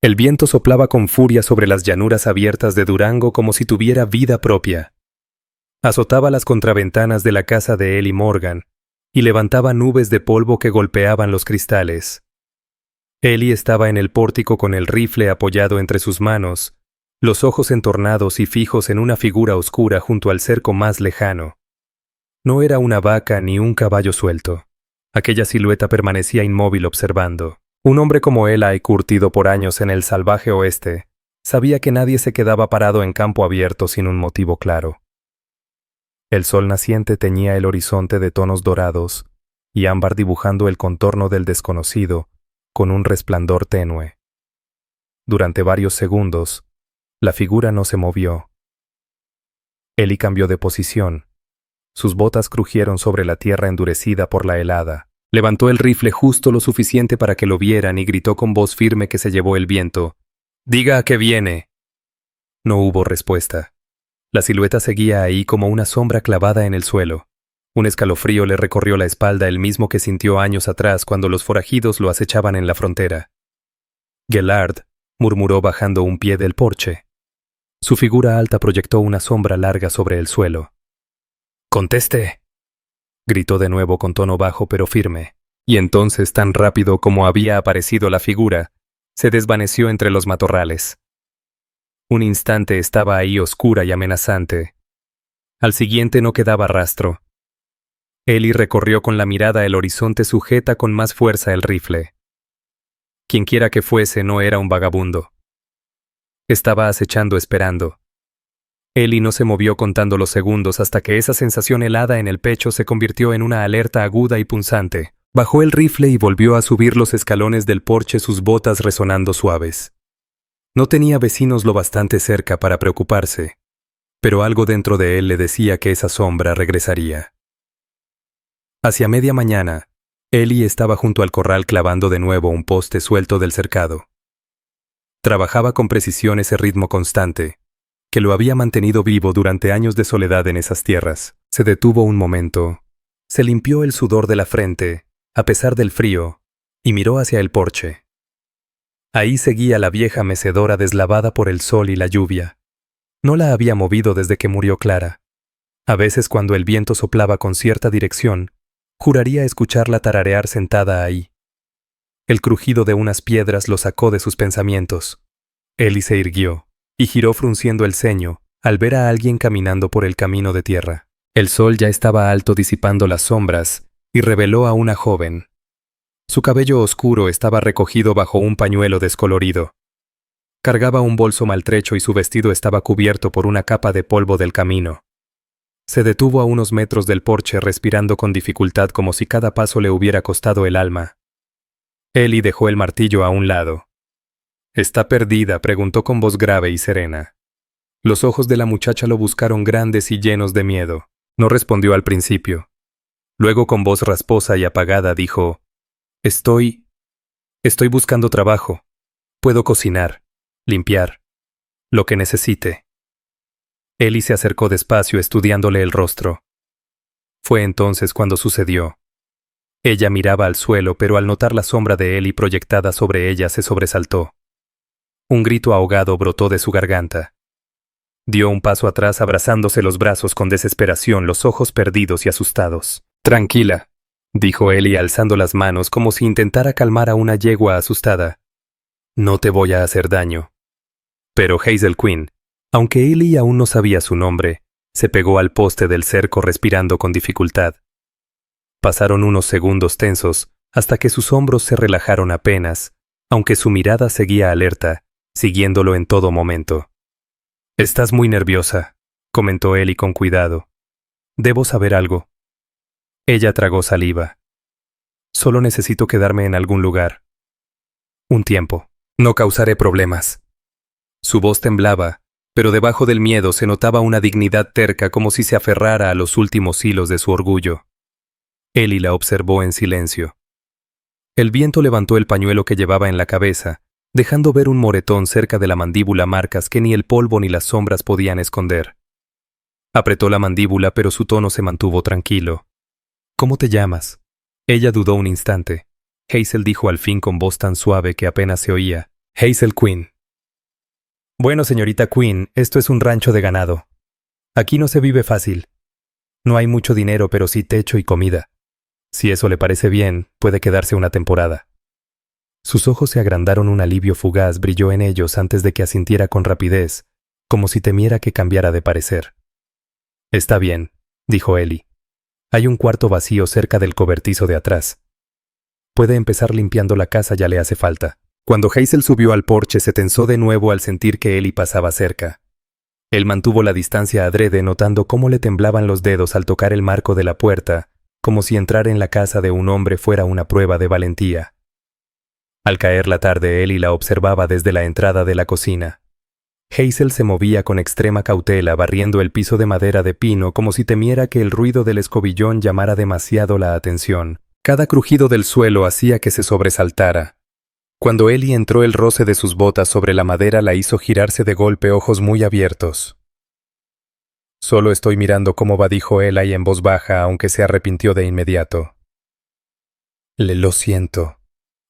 El viento soplaba con furia sobre las llanuras abiertas de Durango como si tuviera vida propia. Azotaba las contraventanas de la casa de Ellie Morgan y levantaba nubes de polvo que golpeaban los cristales. Ellie estaba en el pórtico con el rifle apoyado entre sus manos, los ojos entornados y fijos en una figura oscura junto al cerco más lejano. No era una vaca ni un caballo suelto. Aquella silueta permanecía inmóvil observando. Un hombre como Eli, curtido por años en el salvaje oeste, sabía que nadie se quedaba parado en campo abierto sin un motivo claro. El sol naciente teñía el horizonte de tonos dorados y ámbar dibujando el contorno del desconocido con un resplandor tenue. Durante varios segundos, la figura no se movió. Eli cambió de posición. Sus botas crujieron sobre la tierra endurecida por la helada. Levantó el rifle justo lo suficiente para que lo vieran y gritó con voz firme que se llevó el viento: «¡Diga a qué viene!». No hubo respuesta. La silueta seguía ahí como una sombra clavada en el suelo. Un escalofrío le recorrió la espalda, el mismo que sintió años atrás cuando los forajidos lo acechaban en la frontera. «Gellard», murmuró bajando un pie del porche. Su figura alta proyectó una sombra larga sobre el suelo. «¡Conteste!», gritó de nuevo con tono bajo pero firme, y entonces, tan rápido como había aparecido la figura, se desvaneció entre los matorrales. Un instante estaba ahí oscura y amenazante. Al siguiente no quedaba rastro. Eli recorrió con la mirada el horizonte sujeta con más fuerza el rifle. Quienquiera que fuese no era un vagabundo. Estaba acechando esperando. Eli no se movió contando los segundos hasta que esa sensación helada en el pecho se convirtió en una alerta aguda y punzante. Bajó el rifle y volvió a subir los escalones del porche, sus botas resonando suaves. No tenía vecinos lo bastante cerca para preocuparse, pero algo dentro de él le decía que esa sombra regresaría. Hacia media mañana, Eli estaba junto al corral clavando de nuevo un poste suelto del cercado. Trabajaba con precisión ese ritmo constante, que lo había mantenido vivo durante años de soledad en esas tierras. Se detuvo un momento, se limpió el sudor de la frente, a pesar del frío, y miró hacia el porche. Ahí seguía la vieja mecedora deslavada por el sol y la lluvia. No la había movido desde que murió Clara. A veces, cuando el viento soplaba con cierta dirección, juraría escucharla tararear sentada ahí. El crujido de unas piedras lo sacó de sus pensamientos. Eli se irguió y giró frunciendo el ceño al ver a alguien caminando por el camino de tierra. El sol ya estaba alto disipando las sombras y reveló a una joven. Su cabello oscuro estaba recogido bajo un pañuelo descolorido. Cargaba un bolso maltrecho y su vestido estaba cubierto por una capa de polvo del camino. Se detuvo a unos metros del porche respirando con dificultad como si cada paso le hubiera costado el alma. Eli dejó el martillo a un lado. «¿Está perdida?», preguntó con voz grave y serena. Los ojos de la muchacha lo buscaron grandes y llenos de miedo. No respondió al principio. Luego, con voz rasposa y apagada, dijo: Estoy buscando trabajo. Puedo cocinar, limpiar, lo que necesite». Eli se acercó despacio, estudiándole el rostro. Fue entonces cuando sucedió. Ella miraba al suelo, pero al notar la sombra de Eli proyectada sobre ella se sobresaltó. Un grito ahogado brotó de su garganta. Dio un paso atrás abrazándose los brazos con desesperación, los ojos perdidos y asustados. «Tranquila», dijo Eli alzando las manos como si intentara calmar a una yegua asustada. «No te voy a hacer daño». Pero Hazel Quinn, aunque Eli aún no sabía su nombre, se pegó al poste del cerco respirando con dificultad. Pasaron unos segundos tensos hasta que sus hombros se relajaron apenas, aunque su mirada seguía alerta, siguiéndolo en todo momento. «Estás muy nerviosa», comentó Eli con cuidado. «Debo saber algo». Ella tragó saliva. «Solo necesito quedarme en algún lugar. Un tiempo. No causaré problemas». Su voz temblaba, pero debajo del miedo se notaba una dignidad terca, como si se aferrara a los últimos hilos de su orgullo. Eli la observó en silencio. El viento levantó el pañuelo que llevaba en la cabeza, dejando ver un moretón cerca de la mandíbula, marcas que ni el polvo ni las sombras podían esconder. Apretó la mandíbula, pero su tono se mantuvo tranquilo. «¿Cómo te llamas?». Ella dudó un instante. Hazel dijo al fin con voz tan suave que apenas se oía: Hazel Quinn. Bueno, señorita Quinn, esto es un rancho de ganado. Aquí no se vive fácil. No hay mucho dinero, pero sí techo y comida. Si eso le parece bien, puede quedarse una temporada. Sus ojos se agrandaron, un alivio fugaz brilló en ellos antes de que asintiera con rapidez, como si temiera que cambiara de parecer. Está bien, dijo Ellie. Hay un cuarto vacío cerca del cobertizo de atrás. Puede empezar limpiando la casa, ya le hace falta. Cuando Hazel subió al porche se tensó de nuevo al sentir que Ellie pasaba cerca. Él mantuvo la distancia adrede, notando cómo le temblaban los dedos al tocar el marco de la puerta, como si entrar en la casa de un hombre fuera una prueba de valentía. Al caer la tarde, Ellie la observaba desde la entrada de la cocina. Hazel se movía con extrema cautela, barriendo el piso de madera de pino como si temiera que el ruido del escobillón llamara demasiado la atención. Cada crujido del suelo hacía que se sobresaltara. Cuando Ellie entró, el roce de sus botas sobre la madera la hizo girarse de golpe, ojos muy abiertos. «Solo estoy mirando cómo va», dijo Ellie en voz baja, aunque se arrepintió de inmediato. «Lo siento»,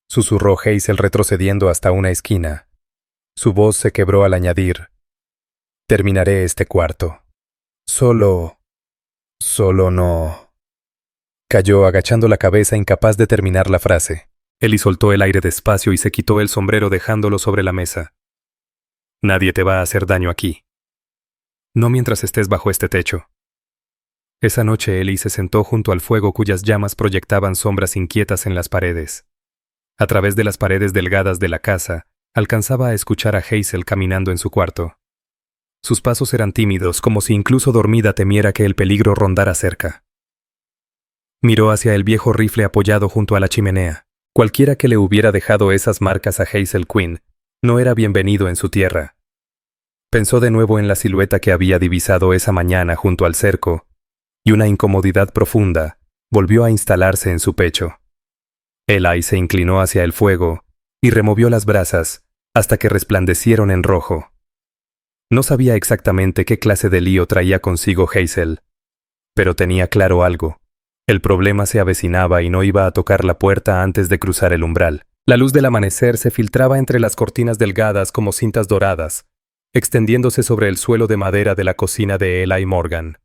susurró Hazel retrocediendo hasta una esquina. Su voz se quebró al añadir: «Terminaré este cuarto. Solo no». Cayó agachando la cabeza, incapaz de terminar la frase. Ellie soltó el aire despacio y se quitó el sombrero dejándolo sobre la mesa. «Nadie te va a hacer daño aquí. No mientras estés bajo este techo». Esa noche Ellie se sentó junto al fuego cuyas llamas proyectaban sombras inquietas en las paredes. A través de las paredes delgadas de la casa, alcanzaba a escuchar a Hazel caminando en su cuarto. Sus pasos eran tímidos, como si incluso dormida temiera que el peligro rondara cerca. Miró hacia el viejo rifle apoyado junto a la chimenea. Cualquiera que le hubiera dejado esas marcas a Hazel Quinn no era bienvenido en su tierra. Pensó de nuevo en la silueta que había divisado esa mañana junto al cerco, y una incomodidad profunda volvió a instalarse en su pecho. Ellie se inclinó hacia el fuego y removió las brasas hasta que resplandecieron en rojo. No sabía exactamente qué clase de lío traía consigo Hazel, pero tenía claro algo. El problema se avecinaba y no iba a tocar la puerta antes de cruzar el umbral. La luz del amanecer se filtraba entre las cortinas delgadas como cintas doradas, extendiéndose sobre el suelo de madera de la cocina de Ellie Morgan.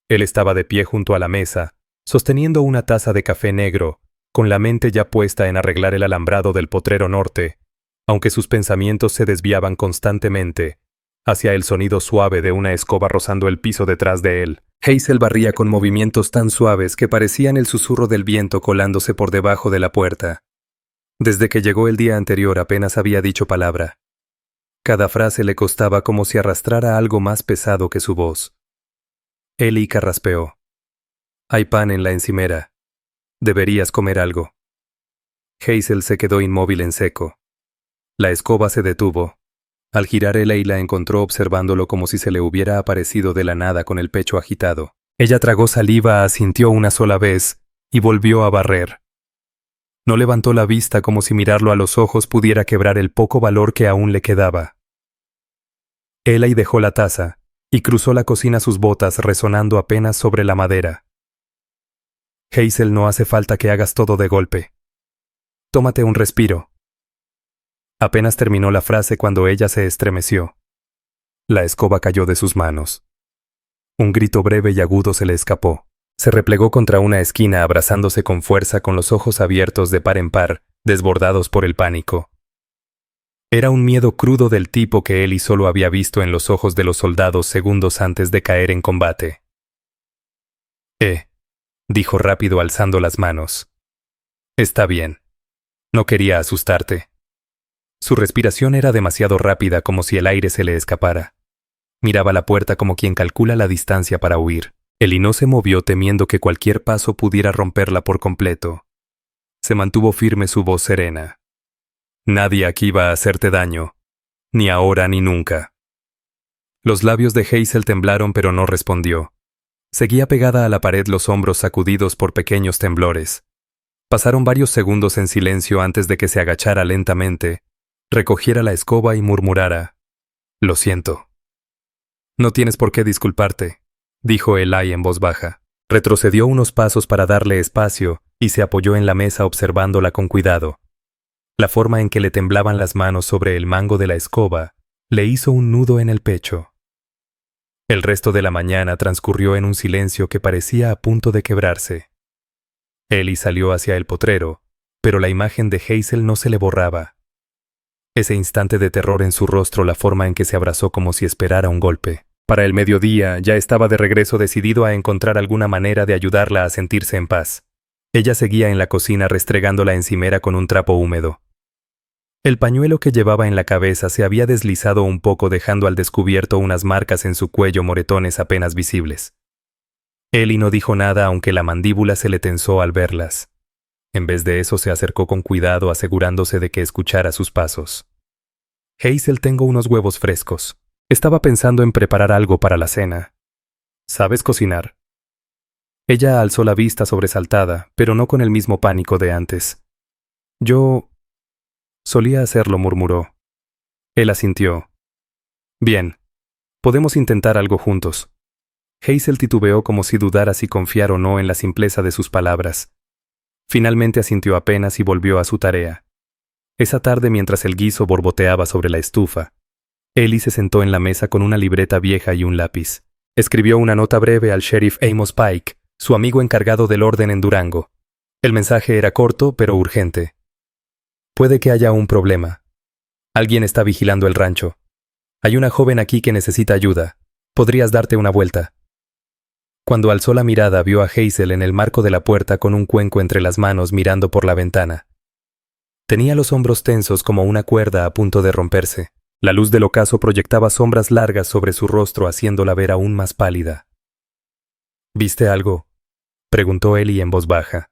Él estaba de pie junto a la mesa, sosteniendo una taza de café negro, con la mente ya puesta en arreglar el alambrado del potrero norte, aunque sus pensamientos se desviaban constantemente hacia el sonido suave de una escoba rozando el piso detrás de él. Hazel barría con movimientos tan suaves que parecían el susurro del viento colándose por debajo de la puerta. Desde que llegó el día anterior apenas había dicho palabra. Cada frase le costaba como si arrastrara algo más pesado que su voz. Ellie carraspeó. «Hay pan en la encimera. Deberías comer algo». Hazel se quedó inmóvil en seco. La escoba se detuvo. Al girar, Ellie la encontró observándolo como si se le hubiera aparecido de la nada con el pecho agitado. Ella tragó saliva, asintió una sola vez y volvió a barrer. No levantó la vista como si mirarlo a los ojos pudiera quebrar el poco valor que aún le quedaba. Ellie dejó la taza y cruzó la cocina, sus botas resonando apenas sobre la madera. «Hazel, no hace falta que hagas todo de golpe. Tómate un respiro». Apenas terminó la frase cuando ella se estremeció. La escoba cayó de sus manos. Un grito breve y agudo se le escapó. Se replegó contra una esquina, abrazándose con fuerza, con los ojos abiertos de par en par, desbordados por el pánico. Era un miedo crudo del tipo que Ellie solo había visto en los ojos de los soldados segundos antes de caer en combate. Dijo rápido alzando las manos. «Está bien. No quería asustarte». Su respiración era demasiado rápida, como si el aire se le escapara. Miraba la puerta como quien calcula la distancia para huir. Ellie no se movió, temiendo que cualquier paso pudiera romperla por completo. Se mantuvo firme, su voz serena. «Nadie aquí va a hacerte daño. Ni ahora ni nunca». Los labios de Hazel temblaron, pero no respondió. Seguía pegada a la pared, los hombros sacudidos por pequeños temblores. Pasaron varios segundos en silencio antes de que se agachara lentamente, recogiera la escoba y murmurara: «Lo siento». «No tienes por qué disculparte», dijo Ellie en voz baja. Retrocedió unos pasos para darle espacio y se apoyó en la mesa observándola con cuidado. La forma en que le temblaban las manos sobre el mango de la escoba le hizo un nudo en el pecho. El resto de la mañana transcurrió en un silencio que parecía a punto de quebrarse. Ellie salió hacia el potrero, pero la imagen de Hazel no se le borraba. Ese instante de terror en su rostro, la forma en que se abrazó como si esperara un golpe. Para el mediodía ya estaba de regreso, decidido a encontrar alguna manera de ayudarla a sentirse en paz. Ella seguía en la cocina restregando la encimera con un trapo húmedo. El pañuelo que llevaba en la cabeza se había deslizado un poco, dejando al descubierto unas marcas en su cuello, moretones apenas visibles. Ellie no dijo nada, aunque la mandíbula se le tensó al verlas. En vez de eso, se acercó con cuidado, asegurándose de que escuchara sus pasos. Hazel, tengo unos huevos frescos. Estaba pensando en preparar algo para la cena. ¿Sabes cocinar? Ella alzó la vista sobresaltada, pero no con el mismo pánico de antes. Yo solía hacerlo, murmuró. Él asintió. Bien, podemos intentar algo juntos. Hazel titubeó, como si dudara si confiar o no en la simpleza de sus palabras. Finalmente asintió apenas y volvió a su tarea. Esa tarde, mientras el guiso borboteaba sobre la estufa, Ellie se sentó en la mesa con una libreta vieja y un lápiz. Escribió una nota breve al sheriff Amos Pike, su amigo encargado del orden en Durango. El mensaje era corto, pero urgente. Puede que haya un problema. Alguien está vigilando el rancho. Hay una joven aquí que necesita ayuda. ¿Podrías darte una vuelta? Cuando alzó la mirada, vio a Hazel en el marco de la puerta con un cuenco entre las manos, mirando por la ventana. Tenía los hombros tensos como una cuerda a punto de romperse. La luz del ocaso proyectaba sombras largas sobre su rostro, haciéndola ver aún más pálida. ¿Viste algo?, preguntó Ellie en voz baja.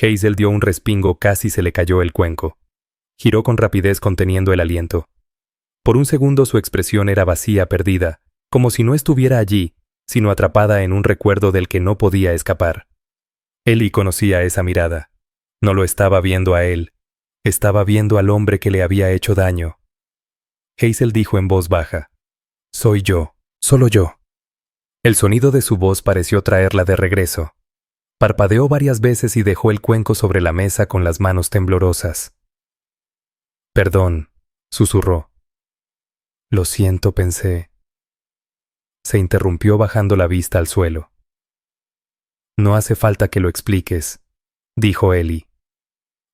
Hazel dio un respingo, casi se le cayó el cuenco. Giró con rapidez, conteniendo el aliento. Por un segundo su expresión era vacía, perdida, como si no estuviera allí, sino atrapada en un recuerdo del que no podía escapar. Ellie conocía esa mirada. No lo estaba viendo a él. Estaba viendo al hombre que le había hecho daño. Hazel dijo en voz baja. Soy yo, solo yo. El sonido de su voz pareció traerla de regreso. Parpadeó varias veces y dejó el cuenco sobre la mesa con las manos temblorosas. Perdón, susurró. Lo siento, pensé. Se interrumpió, bajando la vista al suelo. No hace falta que lo expliques, dijo Ellie.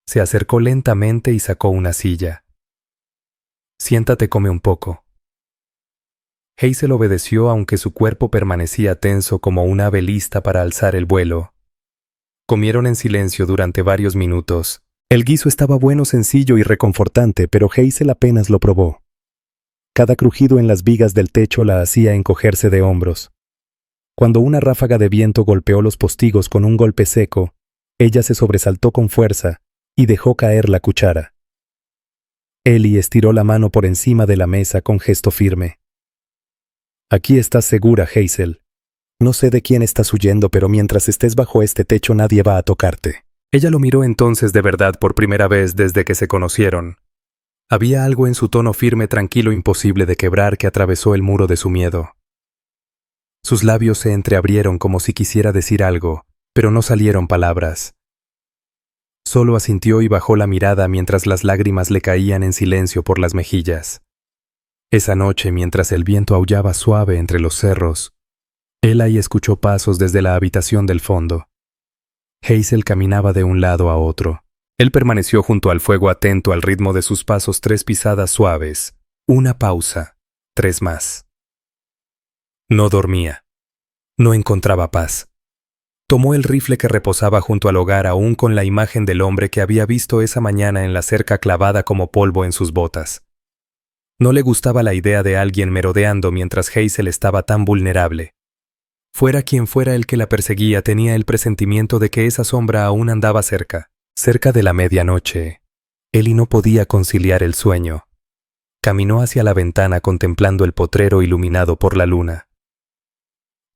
Se acercó lentamente y sacó una silla. Siéntate, come un poco. Hazel obedeció, aunque su cuerpo permanecía tenso como un ave lista para alzar el vuelo. Comieron en silencio durante varios minutos. El guiso estaba bueno, sencillo y reconfortante, pero Hazel apenas lo probó. Cada crujido en las vigas del techo la hacía encogerse de hombros. Cuando una ráfaga de viento golpeó los postigos con un golpe seco, ella se sobresaltó con fuerza y dejó caer la cuchara. Ellie estiró la mano por encima de la mesa con gesto firme. Aquí estás segura, Hazel. No sé de quién estás huyendo, pero mientras estés bajo este techo nadie va a tocarte. Ella lo miró entonces de verdad por primera vez desde que se conocieron. Había algo en su tono firme, tranquilo, imposible de quebrar, que atravesó el muro de su miedo. Sus labios se entreabrieron como si quisiera decir algo, pero no salieron palabras. Solo asintió y bajó la mirada mientras las lágrimas le caían en silencio por las mejillas. Esa noche, mientras el viento aullaba suave entre los cerros, Ellie escuchó pasos desde la habitación del fondo. Hazel caminaba de un lado a otro. Él permaneció junto al fuego, atento al ritmo de sus pasos. 3 pisadas suaves, una pausa, 3 más. No dormía. No encontraba paz. Tomó el rifle que reposaba junto al hogar, aún con la imagen del hombre que había visto esa mañana en la cerca clavada como polvo en sus botas. No le gustaba la idea de alguien merodeando mientras Hazel estaba tan vulnerable. Fuera quien fuera el que la perseguía, tenía el presentimiento de que esa sombra aún andaba cerca. Cerca de la medianoche, Ellie no podía conciliar el sueño. Caminó hacia la ventana contemplando el potrero iluminado por la luna.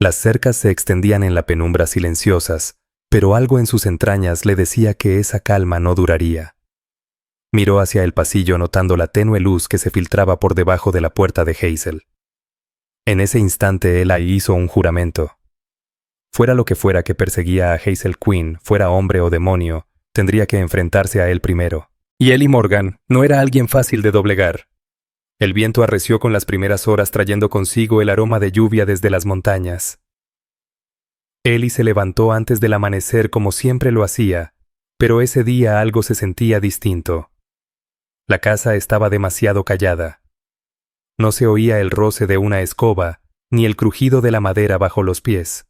Las cercas se extendían en la penumbra silenciosas, pero algo en sus entrañas le decía que esa calma no duraría. Miró hacia el pasillo, notando la tenue luz que se filtraba por debajo de la puerta de Hazel. En ese instante él hizo un juramento. Fuera lo que fuera que perseguía a Hazel Quinn, fuera hombre o demonio, tendría que enfrentarse a él primero. Y Ellie Morgan no era alguien fácil de doblegar. El viento arreció con las primeras horas trayendo consigo el aroma de lluvia desde las montañas. Ellie se levantó antes del amanecer como siempre lo hacía, pero ese día algo se sentía distinto. La casa estaba demasiado callada. No se oía el roce de una escoba, ni el crujido de la madera bajo los pies.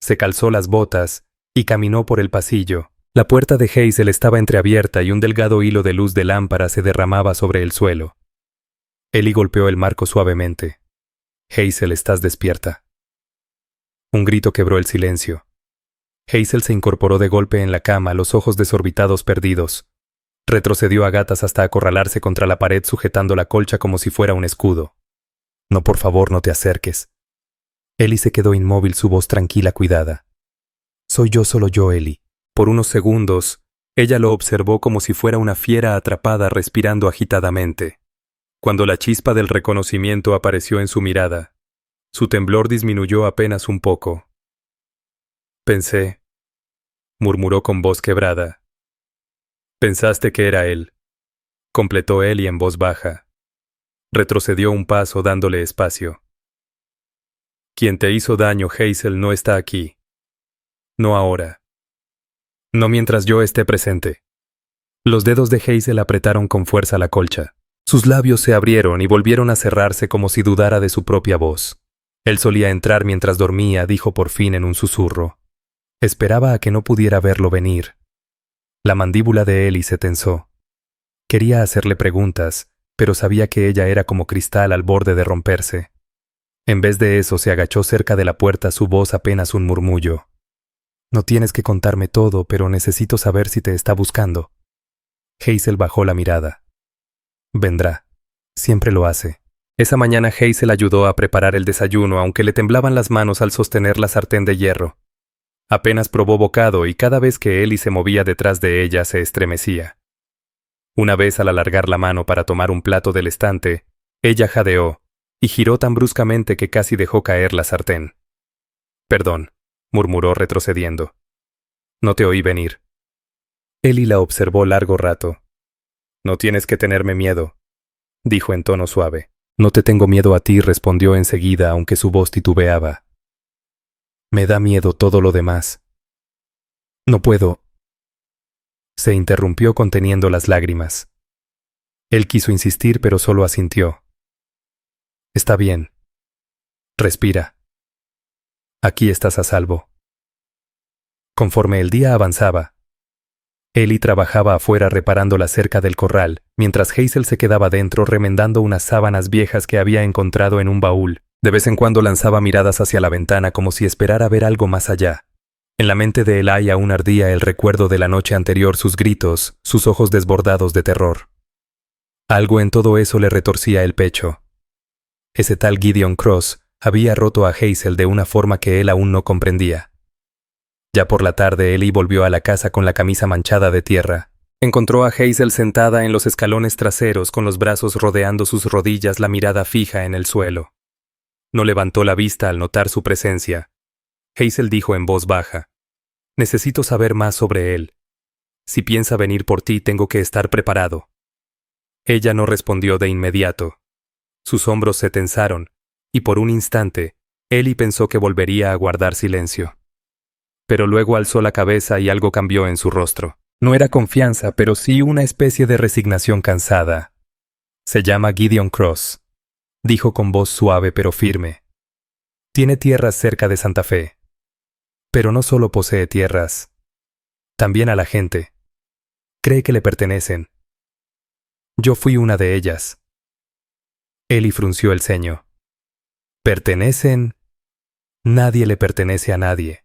Se calzó las botas y caminó por el pasillo. La puerta de Hazel estaba entreabierta y un delgado hilo de luz de lámpara se derramaba sobre el suelo. Ellie golpeó el marco suavemente. Hazel, estás despierta. Un grito quebró el silencio. Hazel se incorporó de golpe en la cama, los ojos desorbitados perdidos. Retrocedió a gatas hasta acorralarse contra la pared sujetando la colcha como si fuera un escudo. No, por favor, no te acerques. Ellie se quedó inmóvil, su voz tranquila, cuidada. Soy yo, solo yo, Ellie. Por unos segundos, ella lo observó como si fuera una fiera atrapada respirando agitadamente. Cuando la chispa del reconocimiento apareció en su mirada, su temblor disminuyó apenas un poco. Pensé, murmuró con voz quebrada. Pensaste que era él, completó Ellie en voz baja. Retrocedió un paso dándole espacio. Quien te hizo daño, Hazel, no está aquí. No ahora. No mientras yo esté presente. Los dedos de Hazel apretaron con fuerza la colcha. Sus labios se abrieron y volvieron a cerrarse como si dudara de su propia voz. Él solía entrar mientras dormía, dijo por fin en un susurro. Esperaba a que no pudiera verlo venir. La mandíbula de Ellie se tensó. Quería hacerle preguntas, pero sabía que ella era como cristal al borde de romperse. En vez de eso, se agachó cerca de la puerta, su voz apenas un murmullo. No tienes que contarme todo, pero necesito saber si te está buscando. Hazel bajó la mirada. Vendrá. Siempre lo hace. Esa mañana Hazel ayudó a preparar el desayuno, aunque le temblaban las manos al sostener la sartén de hierro. Apenas probó bocado y cada vez que Ellie se movía detrás de ella se estremecía. Una vez al alargar la mano para tomar un plato del estante, ella jadeó y giró tan bruscamente que casi dejó caer la sartén. Perdón, murmuró retrocediendo. No te oí venir. Ellie la observó largo rato. No tienes que tenerme miedo, dijo en tono suave. No te tengo miedo a ti, respondió enseguida, aunque su voz titubeaba. Me da miedo todo lo demás. No puedo. Se interrumpió conteniendo las lágrimas. Él quiso insistir, pero solo asintió. Está bien. Respira. Aquí estás a salvo. Conforme el día avanzaba, Ellie trabajaba afuera reparando la cerca del corral, mientras Hazel se quedaba dentro remendando unas sábanas viejas que había encontrado en un baúl. De vez en cuando lanzaba miradas hacia la ventana como si esperara ver algo más allá. En la mente de Eli aún ardía el recuerdo de la noche anterior, sus gritos, sus ojos desbordados de terror. Algo en todo eso le retorcía el pecho. Ese tal Gideon Cross había roto a Hazel de una forma que él aún no comprendía. Ya por la tarde, Ellie volvió a la casa con la camisa manchada de tierra. Encontró a Hazel sentada en los escalones traseros con los brazos rodeando sus rodillas, la mirada fija en el suelo. No levantó la vista al notar su presencia. Hazel dijo en voz baja: Necesito saber más sobre él. Si piensa venir por ti, tengo que estar preparado. Ella no respondió de inmediato. Sus hombros se tensaron, y por un instante, Ellie pensó que volvería a guardar silencio. Pero luego alzó la cabeza y algo cambió en su rostro. No era confianza, pero sí una especie de resignación cansada. Se llama Gideon Cross, dijo con voz suave pero firme. Tiene tierras cerca de Santa Fe. Pero no solo posee tierras, también a la gente. Cree que le pertenecen. Yo fui una de ellas. Ellie frunció el ceño. ¿Pertenecen? Nadie le pertenece a nadie.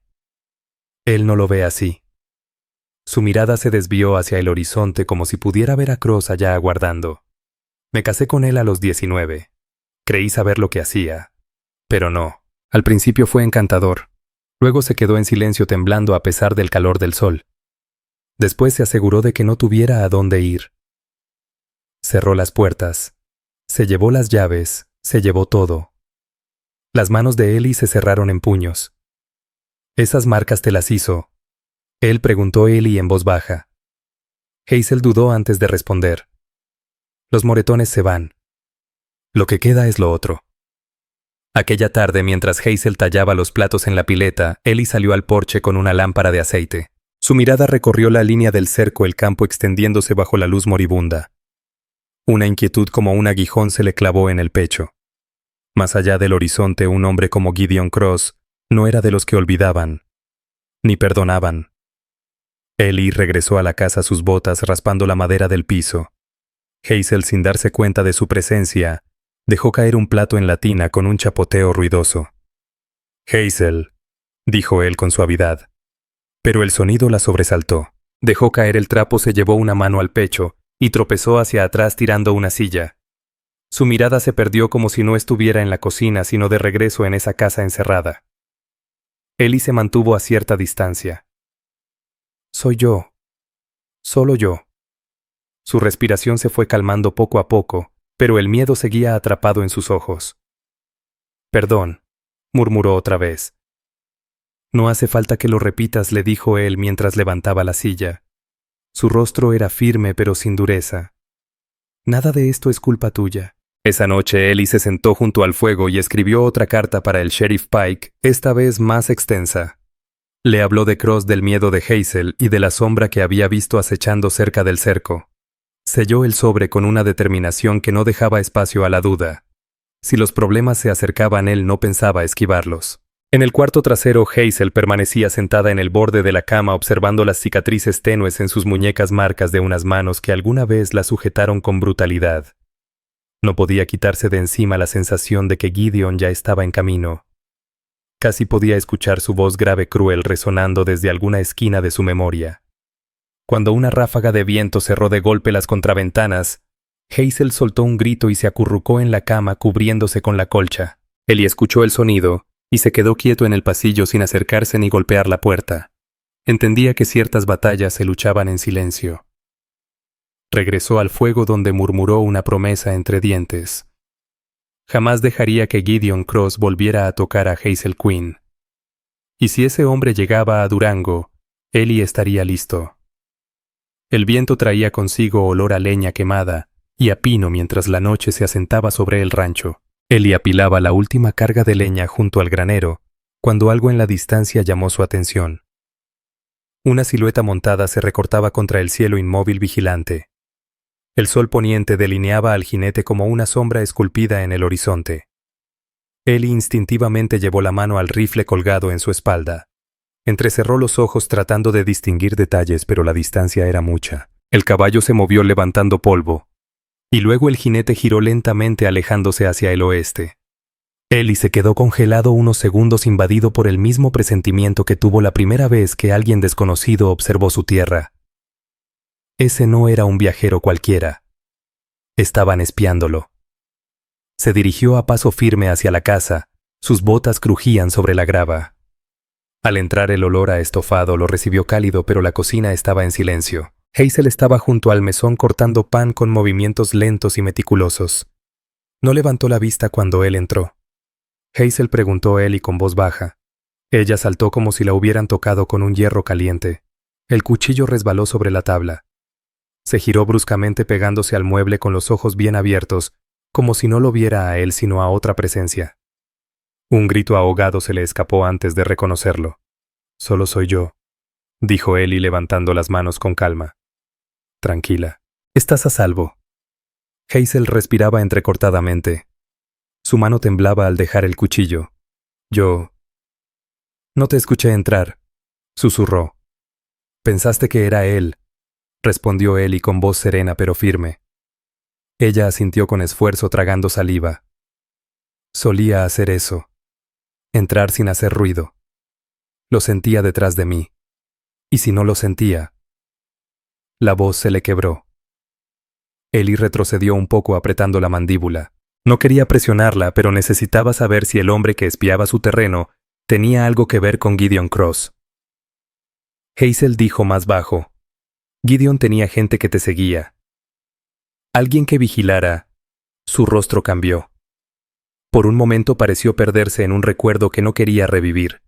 Él no lo ve así. Su mirada se desvió hacia el horizonte como si pudiera ver a Cross allá aguardando. Me casé con él a los 19. Creí saber lo que hacía. Pero no. Al principio fue encantador. Luego se quedó en silencio temblando a pesar del calor del sol. Después se aseguró de que no tuviera a dónde ir. Cerró las puertas. Se llevó las llaves. Se llevó todo. Las manos de Ellie se cerraron en puños. ¿Esas marcas te las hizo? Él preguntó Ellie en voz baja. Hazel dudó antes de responder. Los moretones se van. Lo que queda es lo otro. Aquella tarde, mientras Hazel tallaba los platos en la pileta, Ellie salió al porche con una lámpara de aceite. Su mirada recorrió la línea del cerco, el campo extendiéndose bajo la luz moribunda. Una inquietud como un aguijón se le clavó en el pecho. Más allá del horizonte, un hombre como Gideon Cross no era de los que olvidaban, ni perdonaban. Ellie regresó a la casa sus botas raspando la madera del piso. Hazel, sin darse cuenta de su presencia, dejó caer un plato en la tina con un chapoteo ruidoso. «Hazel», dijo él con suavidad. Pero el sonido la sobresaltó. Dejó caer el trapo, se llevó una mano al pecho y tropezó hacia atrás tirando una silla. Su mirada se perdió como si no estuviera en la cocina, sino de regreso en esa casa encerrada. Ellie se mantuvo a cierta distancia. «Soy yo. Solo yo». Su respiración se fue calmando poco a poco, pero el miedo seguía atrapado en sus ojos. «Perdón», murmuró otra vez. «No hace falta que lo repitas», le dijo él mientras levantaba la silla. Su rostro era firme pero sin dureza. «Nada de esto es culpa tuya». Esa noche Ellie se sentó junto al fuego y escribió otra carta para el sheriff Pike, esta vez más extensa. Le habló de Cross, del miedo de Hazel y de la sombra que había visto acechando cerca del cerco. Selló el sobre con una determinación que no dejaba espacio a la duda. Si los problemas se acercaban, él no pensaba esquivarlos. En el cuarto trasero, Hazel permanecía sentada en el borde de la cama observando las cicatrices tenues en sus muñecas, marcas de unas manos que alguna vez la sujetaron con brutalidad. No podía quitarse de encima la sensación de que Gideon ya estaba en camino. Casi podía escuchar su voz grave, cruel, resonando desde alguna esquina de su memoria. Cuando una ráfaga de viento cerró de golpe las contraventanas, Hazel soltó un grito y se acurrucó en la cama cubriéndose con la colcha. Ellie escuchó el sonido y se quedó quieto en el pasillo sin acercarse ni golpear la puerta. Entendía que ciertas batallas se luchaban en silencio. Regresó al fuego donde murmuró una promesa entre dientes. Jamás dejaría que Gideon Cross volviera a tocar a Hazel Quinn. Y si ese hombre llegaba a Durango, Ellie estaría listo. El viento traía consigo olor a leña quemada y a pino mientras la noche se asentaba sobre el rancho. Ellie apilaba la última carga de leña junto al granero, cuando algo en la distancia llamó su atención. Una silueta montada se recortaba contra el cielo inmóvil vigilante. El sol poniente delineaba al jinete como una sombra esculpida en el horizonte. Ellie instintivamente llevó la mano al rifle colgado en su espalda. Entrecerró los ojos tratando de distinguir detalles, pero la distancia era mucha. El caballo se movió levantando polvo, y luego el jinete giró lentamente alejándose hacia el oeste. Ellie se quedó congelado unos segundos, invadido por el mismo presentimiento que tuvo la primera vez que alguien desconocido observó su tierra. Ese no era un viajero cualquiera. Estaban espiándolo. Se dirigió a paso firme hacia la casa. Sus botas crujían sobre la grava. Al entrar, el olor a estofado lo recibió cálido, pero la cocina estaba en silencio. Hazel estaba junto al mesón cortando pan con movimientos lentos y meticulosos. No levantó la vista cuando él entró. Hazel, preguntó Ellie con voz baja. Ella saltó como si la hubieran tocado con un hierro caliente. El cuchillo resbaló sobre la tabla. Se giró bruscamente pegándose al mueble con los ojos bien abiertos, como si no lo viera a él sino a otra presencia. Un grito ahogado se le escapó antes de reconocerlo. «Solo soy yo», dijo Ellie levantando las manos con calma. «Tranquila. Estás a salvo». Hazel respiraba entrecortadamente. Su mano temblaba al dejar el cuchillo. «Yo... no te escuché entrar», susurró. «Pensaste que era él», respondió Ellie con voz serena pero firme. Ella asintió con esfuerzo, tragando saliva. «Solía hacer eso. Entrar sin hacer ruido. Lo sentía detrás de mí. Y si no lo sentía...». La voz se le quebró. Ellie retrocedió un poco apretando la mandíbula. No quería presionarla, pero necesitaba saber si el hombre que espiaba su terreno tenía algo que ver con Gideon Cross. Hazel dijo más bajo. «Gideon tenía gente que te seguía. Alguien que vigilara». Su rostro cambió. Por un momento pareció perderse en un recuerdo que no quería revivir.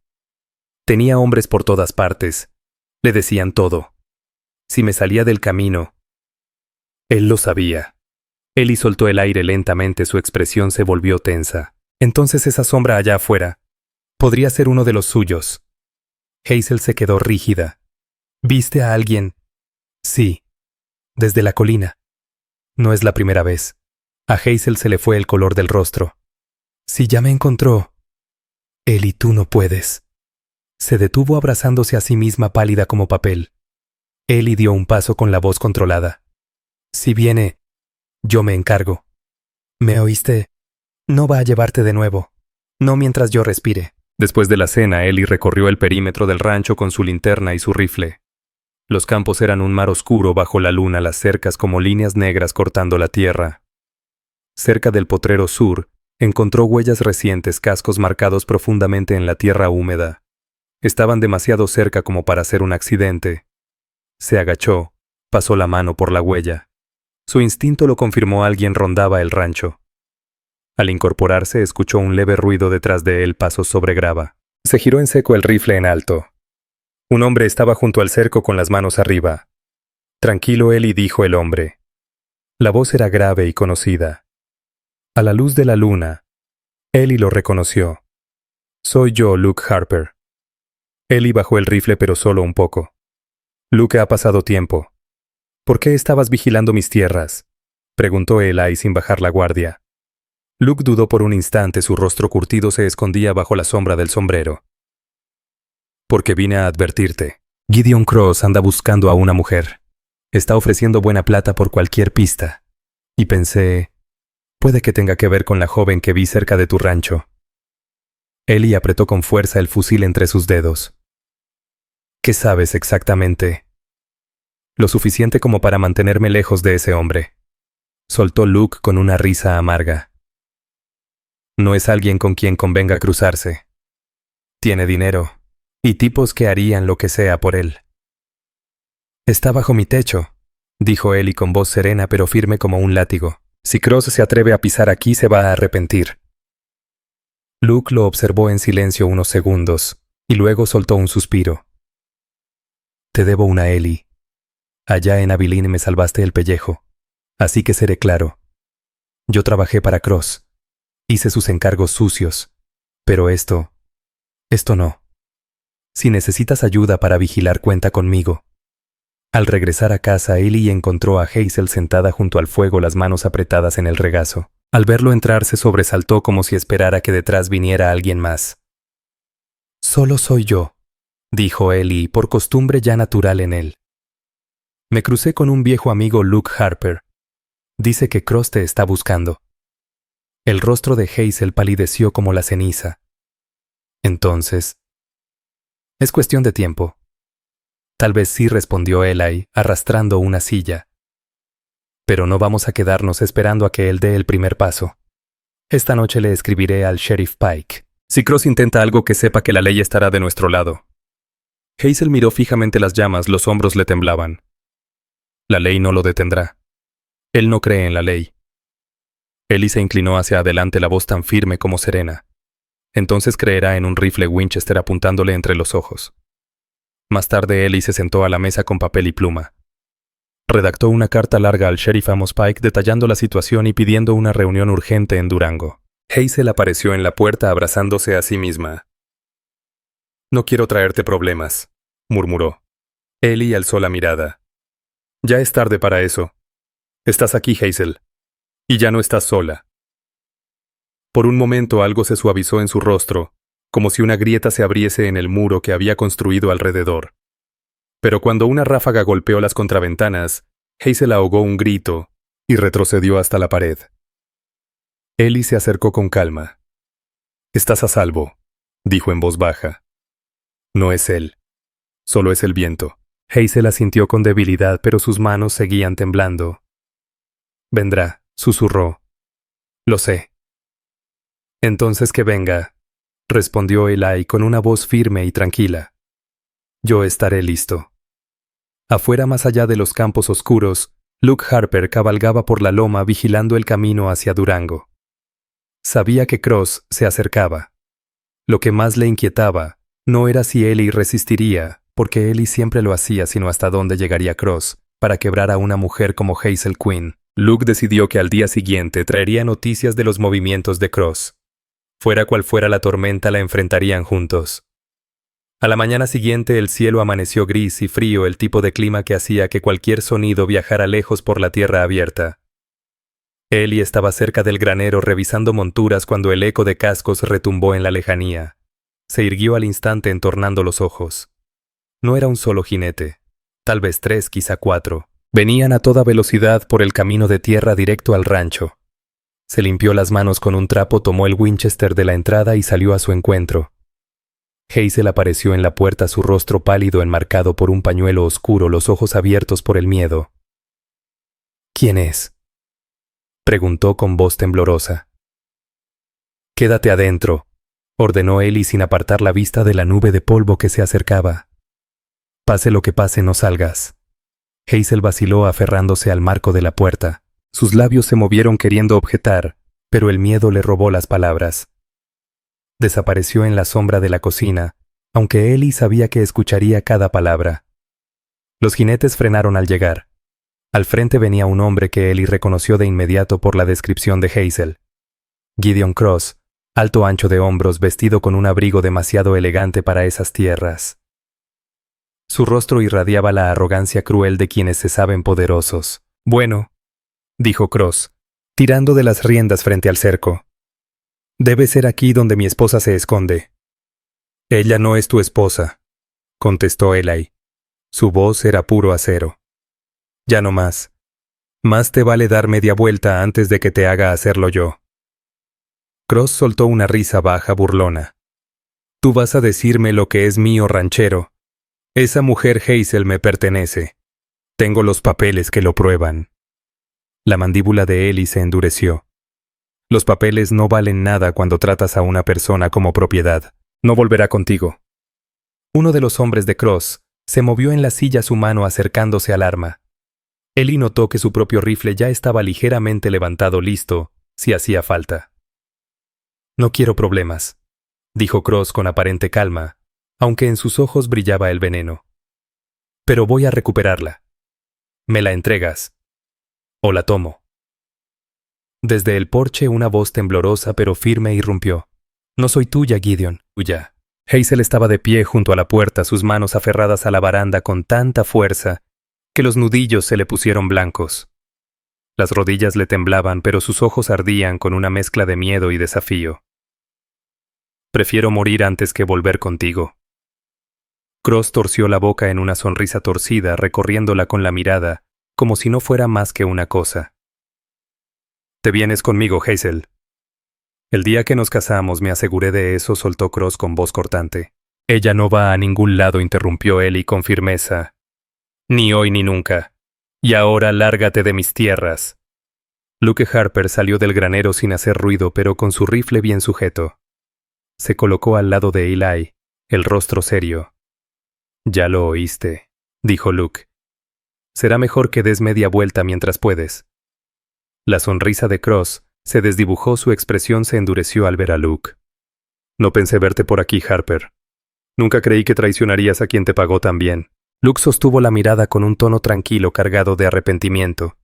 Tenía hombres por todas partes. Le decían todo. Si me salía del camino. Él lo sabía. Ellie soltó el aire lentamente, su expresión se volvió tensa. Entonces esa sombra allá afuera podría ser uno de los suyos. Hazel se quedó rígida. ¿Viste a alguien? Sí. Desde la colina. No es la primera vez. A Hazel se le fue el color del rostro. Si ya me encontró. Ellie, tú no puedes. Se detuvo abrazándose a sí misma pálida como papel. Ellie dio un paso con la voz controlada. Si viene, yo me encargo. ¿Me oíste? No va a llevarte de nuevo. No mientras yo respire. Después de la cena, Ellie recorrió el perímetro del rancho con su linterna y su rifle. Los campos eran un mar oscuro bajo la luna, las cercas como líneas negras cortando la tierra. Cerca del potrero sur, encontró huellas recientes, cascos marcados profundamente en la tierra húmeda. Estaban demasiado cerca como para ser un accidente. Se agachó, pasó la mano por la huella. Su instinto lo confirmó, alguien rondaba el rancho. Al incorporarse, escuchó un leve ruido detrás de él, pasos sobre grava. Se giró en seco, el rifle en alto. Un hombre estaba junto al cerco con las manos arriba. Tranquilo, Ellie, dijo el hombre. La voz era grave y conocida. A la luz de la luna, Ellie lo reconoció. Soy yo, Luke Harper. Ellie bajó el rifle, pero solo un poco. Luke, ha pasado tiempo. ¿Por qué estabas vigilando mis tierras? Preguntó Eli sin bajar la guardia. Luke dudó por un instante, su rostro curtido se escondía bajo la sombra del sombrero. Porque vine a advertirte. Gideon Cross anda buscando a una mujer. Está ofreciendo buena plata por cualquier pista. Y pensé, puede que tenga que ver con la joven que vi cerca de tu rancho. Ellie apretó con fuerza el fusil entre sus dedos. ¿Qué sabes exactamente? Lo suficiente como para mantenerme lejos de ese hombre. Soltó Luke con una risa amarga. No es alguien con quien convenga cruzarse. Tiene dinero, y tipos que harían lo que sea por él. Está bajo mi techo, dijo Ellie con voz serena pero firme como un látigo. Si Cross se atreve a pisar aquí, se va a arrepentir. Luke lo observó en silencio unos segundos, y luego soltó un suspiro. Te debo una, Ellie. Allá en Abilene me salvaste el pellejo, así que seré claro. Yo trabajé para Cross. Hice sus encargos sucios, pero esto no. Si necesitas ayuda para vigilar, cuenta conmigo. Al regresar a casa, Ellie encontró a Hazel sentada junto al fuego, las manos apretadas en el regazo. Al verlo entrar, se sobresaltó como si esperara que detrás viniera alguien más. Solo soy yo, dijo Ellie, por costumbre ya natural en él. Me crucé con un viejo amigo, Luke Harper. Dice que Cross te está buscando. El rostro de Hazel palideció como la ceniza. Entonces, es cuestión de tiempo. Tal vez sí, respondió Eli, arrastrando una silla. Pero no vamos a quedarnos esperando a que él dé el primer paso. Esta noche le escribiré al Sheriff Pike. Si Cross intenta algo, que sepa que la ley estará de nuestro lado. Hazel miró fijamente las llamas, los hombros le temblaban. La ley no lo detendrá. Él no cree en la ley. Ellie se inclinó hacia adelante, la voz tan firme como serena. Entonces creerá en un rifle Winchester apuntándole entre los ojos. Más tarde, Ellie se sentó a la mesa con papel y pluma. Redactó una carta larga al sheriff Amos Pike detallando la situación y pidiendo una reunión urgente en Durango. Hazel apareció en la puerta abrazándose a sí misma. No quiero traerte problemas, murmuró. Ellie alzó la mirada. Ya es tarde para eso. Estás aquí, Hazel. Y ya no estás sola. Por un momento algo se suavizó en su rostro, como si una grieta se abriese en el muro que había construido alrededor. Pero cuando una ráfaga golpeó las contraventanas, Hazel ahogó un grito y retrocedió hasta la pared. Ellie se acercó con calma. Estás a salvo, dijo en voz baja. No es él. Solo es el viento. Hazel asintió con debilidad, pero sus manos seguían temblando. Vendrá, susurró. Lo sé. Entonces que venga, respondió Eli con una voz firme y tranquila. Yo estaré listo. Afuera, más allá de los campos oscuros, Luke Harper cabalgaba por la loma vigilando el camino hacia Durango. Sabía que Cross se acercaba. Lo que más le inquietaba no era si Ellie resistiría, porque Ellie siempre lo hacía, sino hasta dónde llegaría Cross para quebrar a una mujer como Hazel Quinn. Luke decidió que al día siguiente traería noticias de los movimientos de Cross. Fuera cual fuera la tormenta, la enfrentarían juntos. A la mañana siguiente el cielo amaneció gris y frío, el tipo de clima que hacía que cualquier sonido viajara lejos por la tierra abierta. Ellie estaba cerca del granero revisando monturas cuando el eco de cascos retumbó en la lejanía. Se irguió al instante entornando los ojos. No era un solo jinete, tal vez 3, quizá 4. Venían a toda velocidad por el camino de tierra directo al rancho. Se limpió las manos con un trapo, tomó el Winchester de la entrada y salió a su encuentro. Hazel apareció en la puerta, su rostro pálido enmarcado por un pañuelo oscuro, los ojos abiertos por el miedo. «¿Quién es?», preguntó con voz temblorosa. «Quédate adentro», ordenó Ellie sin apartar la vista de la nube de polvo que se acercaba. «Pase lo que pase, no salgas». Hazel vaciló aferrándose al marco de la puerta. Sus labios se movieron queriendo objetar, pero el miedo le robó las palabras. Desapareció en la sombra de la cocina, aunque Ellie sabía que escucharía cada palabra. Los jinetes frenaron al llegar. Al frente venía un hombre que Ellie reconoció de inmediato por la descripción de Hazel. Gideon Cross, alto, ancho de hombros, vestido con un abrigo demasiado elegante para esas tierras. Su rostro irradiaba la arrogancia cruel de quienes se saben poderosos. «Bueno», dijo Cross, tirando de las riendas frente al cerco. «Debe ser aquí donde mi esposa se esconde». «Ella no es tu esposa», contestó Eli. Su voz era puro acero. «Ya no más. Más te vale dar media vuelta antes de que te haga hacerlo yo». Cross soltó una risa baja, burlona. «Tú vas a decirme lo que es mío, ranchero. Esa mujer Hazel me pertenece. Tengo los papeles que lo prueban». La mandíbula de Ellie se endureció. «Los papeles no valen nada cuando tratas a una persona como propiedad. No volverá contigo». Uno de los hombres de Cross se movió en la silla, su mano acercándose al arma. Ellie notó que su propio rifle ya estaba ligeramente levantado, listo, si hacía falta. «No quiero problemas», dijo Cross con aparente calma, aunque en sus ojos brillaba el veneno. «Pero voy a recuperarla. ¿Me la entregas? ¿O la tomo?» Desde el porche una voz temblorosa pero firme irrumpió. «No soy tuya, Gideon, tuya». Hazel estaba de pie junto a la puerta, sus manos aferradas a la baranda con tanta fuerza que los nudillos se le pusieron blancos. Las rodillas le temblaban, pero sus ojos ardían con una mezcla de miedo y desafío. «Prefiero morir antes que volver contigo». Cross torció la boca en una sonrisa torcida, recorriéndola con la mirada, como si no fuera más que una cosa. «Te vienes conmigo, Hazel». «El día que nos casamos me aseguré de eso», soltó Cross con voz cortante. «Ella no va a ningún lado», interrumpió Ellie con firmeza. «Ni hoy ni nunca. Y ahora lárgate de mis tierras». Luke Harper salió del granero sin hacer ruido, pero con su rifle bien sujeto. Se colocó al lado de Eli, el rostro serio. «Ya lo oíste», dijo Luke. «Será mejor que des media vuelta mientras puedes». La sonrisa de Cross se desdibujó, su expresión se endureció al ver a Luke. «No pensé verte por aquí, Harper. Nunca creí que traicionarías a quien te pagó tan bien». Luke sostuvo la mirada con un tono tranquilo cargado de arrepentimiento.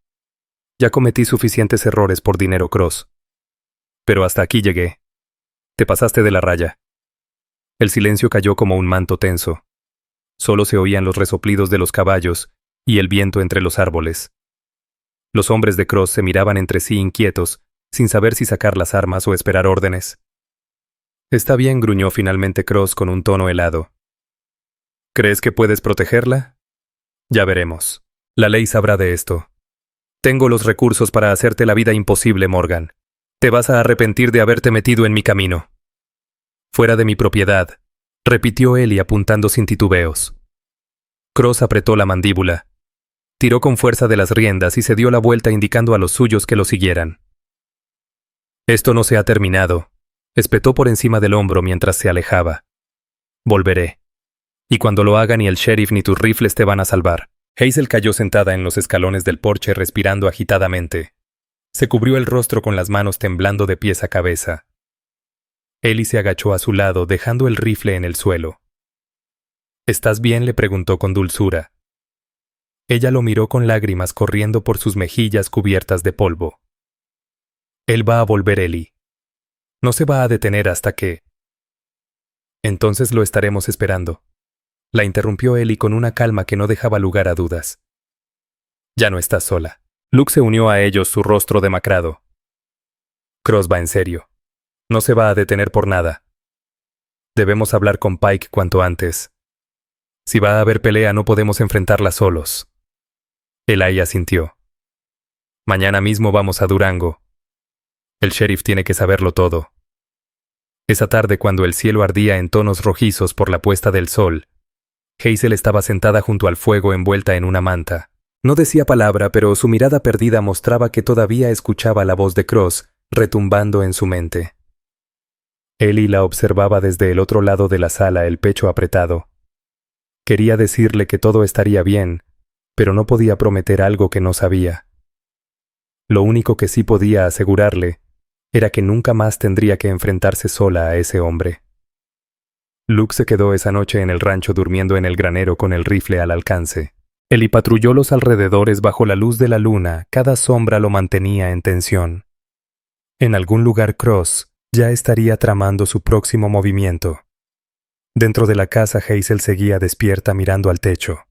«Ya cometí suficientes errores por dinero, Cross. Pero hasta aquí llegué. Te pasaste de la raya». El silencio cayó como un manto tenso. Solo se oían los resoplidos de los caballos y el viento entre los árboles. Los hombres de Cross se miraban entre sí inquietos, sin saber si sacar las armas o esperar órdenes. «Está bien», gruñó finalmente Cross con un tono helado. «¿Crees que puedes protegerla? Ya veremos. La ley sabrá de esto. Tengo los recursos para hacerte la vida imposible, Morgan. Te vas a arrepentir de haberte metido en mi camino». «Fuera de mi propiedad», repitió Ellie apuntando sin titubeos. Cross apretó la mandíbula. Tiró con fuerza de las riendas y se dio la vuelta indicando a los suyos que lo siguieran. «Esto no se ha terminado», espetó por encima del hombro mientras se alejaba. «Volveré. Y cuando lo haga ni el sheriff ni tus rifles te van a salvar». Hazel cayó sentada en los escalones del porche respirando agitadamente. Se cubrió el rostro con las manos temblando de pies a cabeza. Ellie se agachó a su lado dejando el rifle en el suelo. ¿Estás bien?, le preguntó con dulzura. Ella lo miró con lágrimas corriendo por sus mejillas cubiertas de polvo. Él va a volver, Ellie. No se va a detener hasta que... Entonces lo estaremos esperando. La interrumpió Ellie con una calma que no dejaba lugar a dudas. Ya no estás sola. Luke se unió a ellos, su rostro demacrado. Cross va en serio. No se va a detener por nada. Debemos hablar con Pike cuanto antes. Si va a haber pelea, no podemos enfrentarla solos. Eli asintió. Mañana mismo vamos a Durango. El sheriff tiene que saberlo todo. Esa tarde, cuando el cielo ardía en tonos rojizos por la puesta del sol, Hazel estaba sentada junto al fuego envuelta en una manta. No decía palabra, pero su mirada perdida mostraba que todavía escuchaba la voz de Cross retumbando en su mente. Ellie la observaba desde el otro lado de la sala, el pecho apretado. Quería decirle que todo estaría bien, pero no podía prometer algo que no sabía. Lo único que sí podía asegurarle era que nunca más tendría que enfrentarse sola a ese hombre. Luke se quedó esa noche en el rancho durmiendo en el granero con el rifle al alcance. Ellie patrulló los alrededores bajo la luz de la luna, cada sombra lo mantenía en tensión. En algún lugar Cross ya estaría tramando su próximo movimiento. Dentro de la casa Hazel seguía despierta mirando al techo.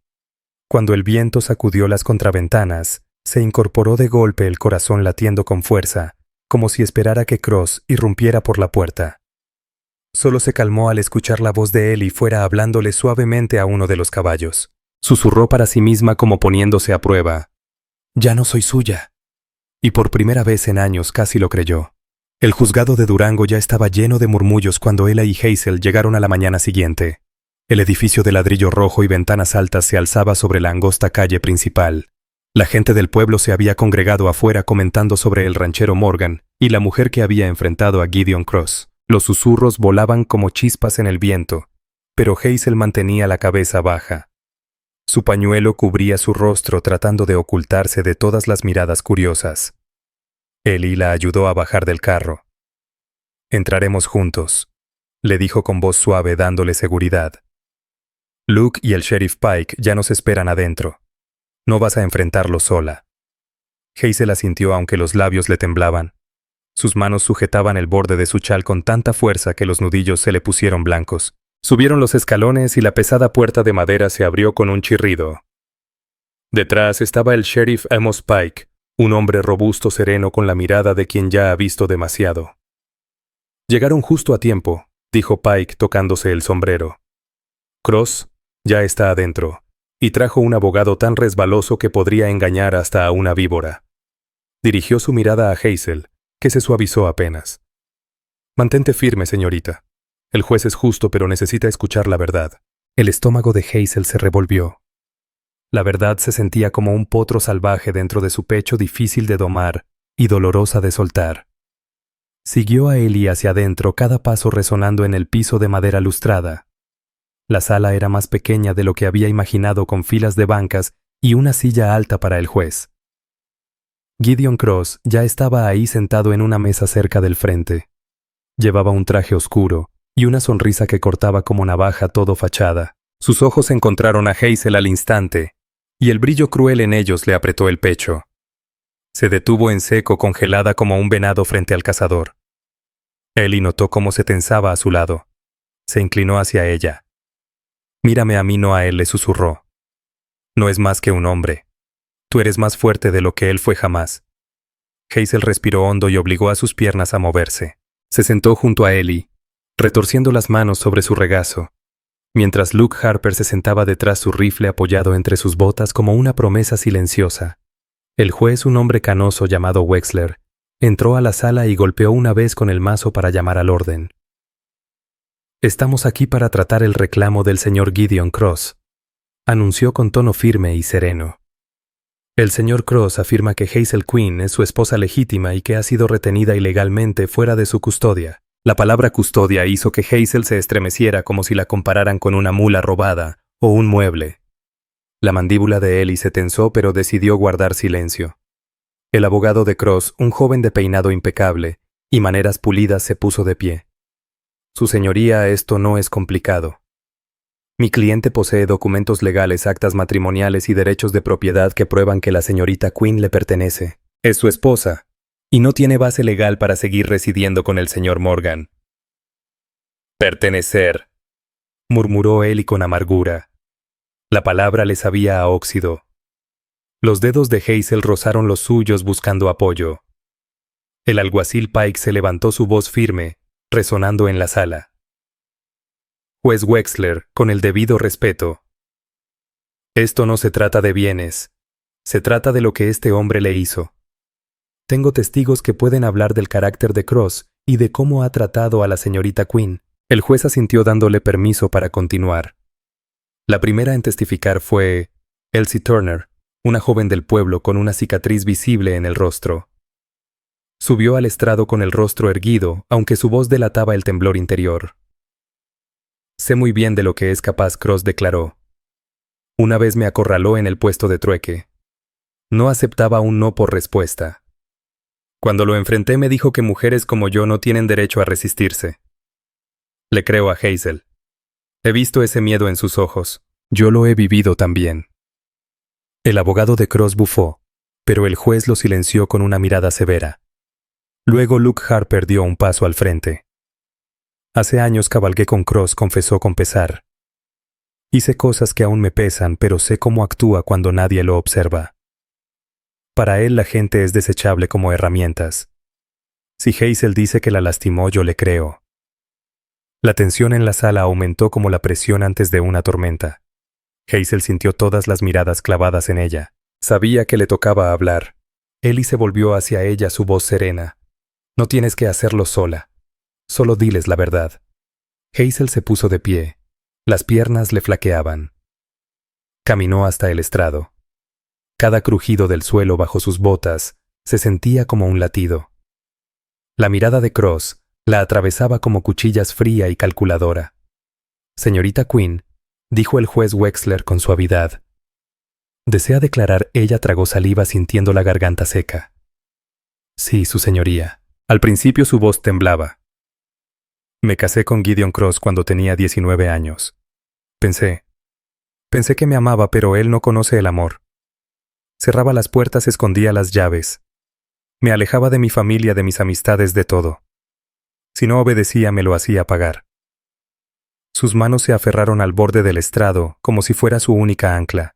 Cuando el viento sacudió las contraventanas, se incorporó de golpe el corazón latiendo con fuerza, como si esperara que Cross irrumpiera por la puerta. Solo se calmó al escuchar la voz de Ellie fuera hablándole suavemente a uno de los caballos. Susurró para sí misma como poniéndose a prueba. «Ya no soy suya». Y por primera vez en años casi lo creyó. El juzgado de Durango ya estaba lleno de murmullos cuando Ella y Hazel llegaron a la mañana siguiente. El edificio de ladrillo rojo y ventanas altas se alzaba sobre la angosta calle principal. La gente del pueblo se había congregado afuera comentando sobre el ranchero Morgan y la mujer que había enfrentado a Gideon Cross. Los susurros volaban como chispas en el viento, pero Hazel mantenía la cabeza baja. Su pañuelo cubría su rostro tratando de ocultarse de todas las miradas curiosas. Ellie la ayudó a bajar del carro. «Entraremos juntos», le dijo con voz suave dándole seguridad. «Luke y el sheriff Pike ya nos esperan adentro. No vas a enfrentarlo sola». Hazel asintió aunque los labios le temblaban. Sus manos sujetaban el borde de su chal con tanta fuerza que los nudillos se le pusieron blancos. Subieron los escalones y la pesada puerta de madera se abrió con un chirrido. Detrás estaba el sheriff Amos Pike, un hombre robusto sereno con la mirada de quien ya ha visto demasiado. «Llegaron justo a tiempo», dijo Pike tocándose el sombrero. «Cross ya está adentro, y trajo un abogado tan resbaloso que podría engañar hasta a una víbora». Dirigió su mirada a Hazel, que se suavizó apenas. «Mantente firme, señorita. El juez es justo, pero necesita escuchar la verdad». El estómago de Hazel se revolvió. La verdad se sentía como un potro salvaje dentro de su pecho, difícil de domar y dolorosa de soltar. Siguió a Ellie hacia adentro, cada paso resonando en el piso de madera lustrada. La sala era más pequeña de lo que había imaginado, con filas de bancas y una silla alta para el juez. Gideon Cross ya estaba ahí sentado en una mesa cerca del frente. Llevaba un traje oscuro y una sonrisa que cortaba como navaja todo fachada. Sus ojos encontraron a Hazel al instante, y el brillo cruel en ellos le apretó el pecho. Se detuvo en seco, congelada como un venado frente al cazador. Ellie notó cómo se tensaba a su lado. Se inclinó hacia ella. «Mírame a mí, no a él», le susurró. «No es más que un hombre. Tú eres más fuerte de lo que él fue jamás». Hazel respiró hondo y obligó a sus piernas a moverse. Se sentó junto a Ellie, retorciendo las manos sobre su regazo, mientras Luke Harper se sentaba detrás, su rifle apoyado entre sus botas como una promesa silenciosa. El juez, un hombre canoso llamado Wexler, entró a la sala y golpeó una vez con el mazo para llamar al orden. «Estamos aquí para tratar el reclamo del señor Gideon Cross», anunció con tono firme y sereno. «El señor Cross afirma que Hazel Quinn es su esposa legítima y que ha sido retenida ilegalmente fuera de su custodia». La palabra custodia hizo que Hazel se estremeciera como si la compararan con una mula robada o un mueble. La mandíbula de Ellie se tensó, pero decidió guardar silencio. El abogado de Cross, un joven de peinado impecable y maneras pulidas, se puso de pie. «Su señoría, esto no es complicado. Mi cliente posee documentos legales, actas matrimoniales y derechos de propiedad que prueban que la señorita Quinn le pertenece. Es su esposa, y no tiene base legal para seguir residiendo con el señor Morgan. Pertenecer, murmuró él y con amargura. La palabra le sabía a óxido. Los dedos de Hazel rozaron los suyos buscando apoyo. El alguacil Pike se levantó, su voz firme, resonando en la sala. Juez Wexler, con el debido respeto. Esto no se trata de bienes. Se trata de lo que este hombre le hizo. Tengo testigos que pueden hablar del carácter de Cross y de cómo ha tratado a la señorita Quinn. El juez asintió dándole permiso para continuar. La primera en testificar fue Elsie Turner, una joven del pueblo con una cicatriz visible en el rostro. Subió al estrado con el rostro erguido, aunque su voz delataba el temblor interior. Sé muy bien de lo que es capaz, Cross declaró. Una vez me acorraló en el puesto de trueque. No aceptaba un no por respuesta. Cuando lo enfrenté me dijo que mujeres como yo no tienen derecho a resistirse. Le creo a Hazel. He visto ese miedo en sus ojos. Yo lo he vivido también. El abogado de Cross bufó, pero el juez lo silenció con una mirada severa. Luego Luke Harper dio un paso al frente. Hace años cabalgué con Cross, confesó con pesar. Hice cosas que aún me pesan, pero sé cómo actúa cuando nadie lo observa. Para él la gente es desechable como herramientas. Si Hazel dice que la lastimó, yo le creo. La tensión en la sala aumentó como la presión antes de una tormenta. Hazel sintió todas las miradas clavadas en ella. Sabía que le tocaba hablar. Ellie se volvió hacia ella, su voz serena. No tienes que hacerlo sola. Solo diles la verdad. Hazel se puso de pie. Las piernas le flaqueaban. Caminó hasta el estrado. Cada crujido del suelo bajo sus botas se sentía como un latido. La mirada de Cross la atravesaba como cuchillas, fría y calculadora. Señorita Quinn, dijo el juez Wexler con suavidad. ¿Desea declarar? Ella tragó saliva sintiendo la garganta seca. Sí, su señoría. Al principio su voz temblaba. Me casé con Gideon Cross cuando tenía 19 años. Pensé que me amaba, pero él no conoce el amor. Cerraba las puertas, escondía las llaves. Me alejaba de mi familia, de mis amistades, de todo. Si no obedecía, me lo hacía pagar. Sus manos se aferraron al borde del estrado, como si fuera su única ancla.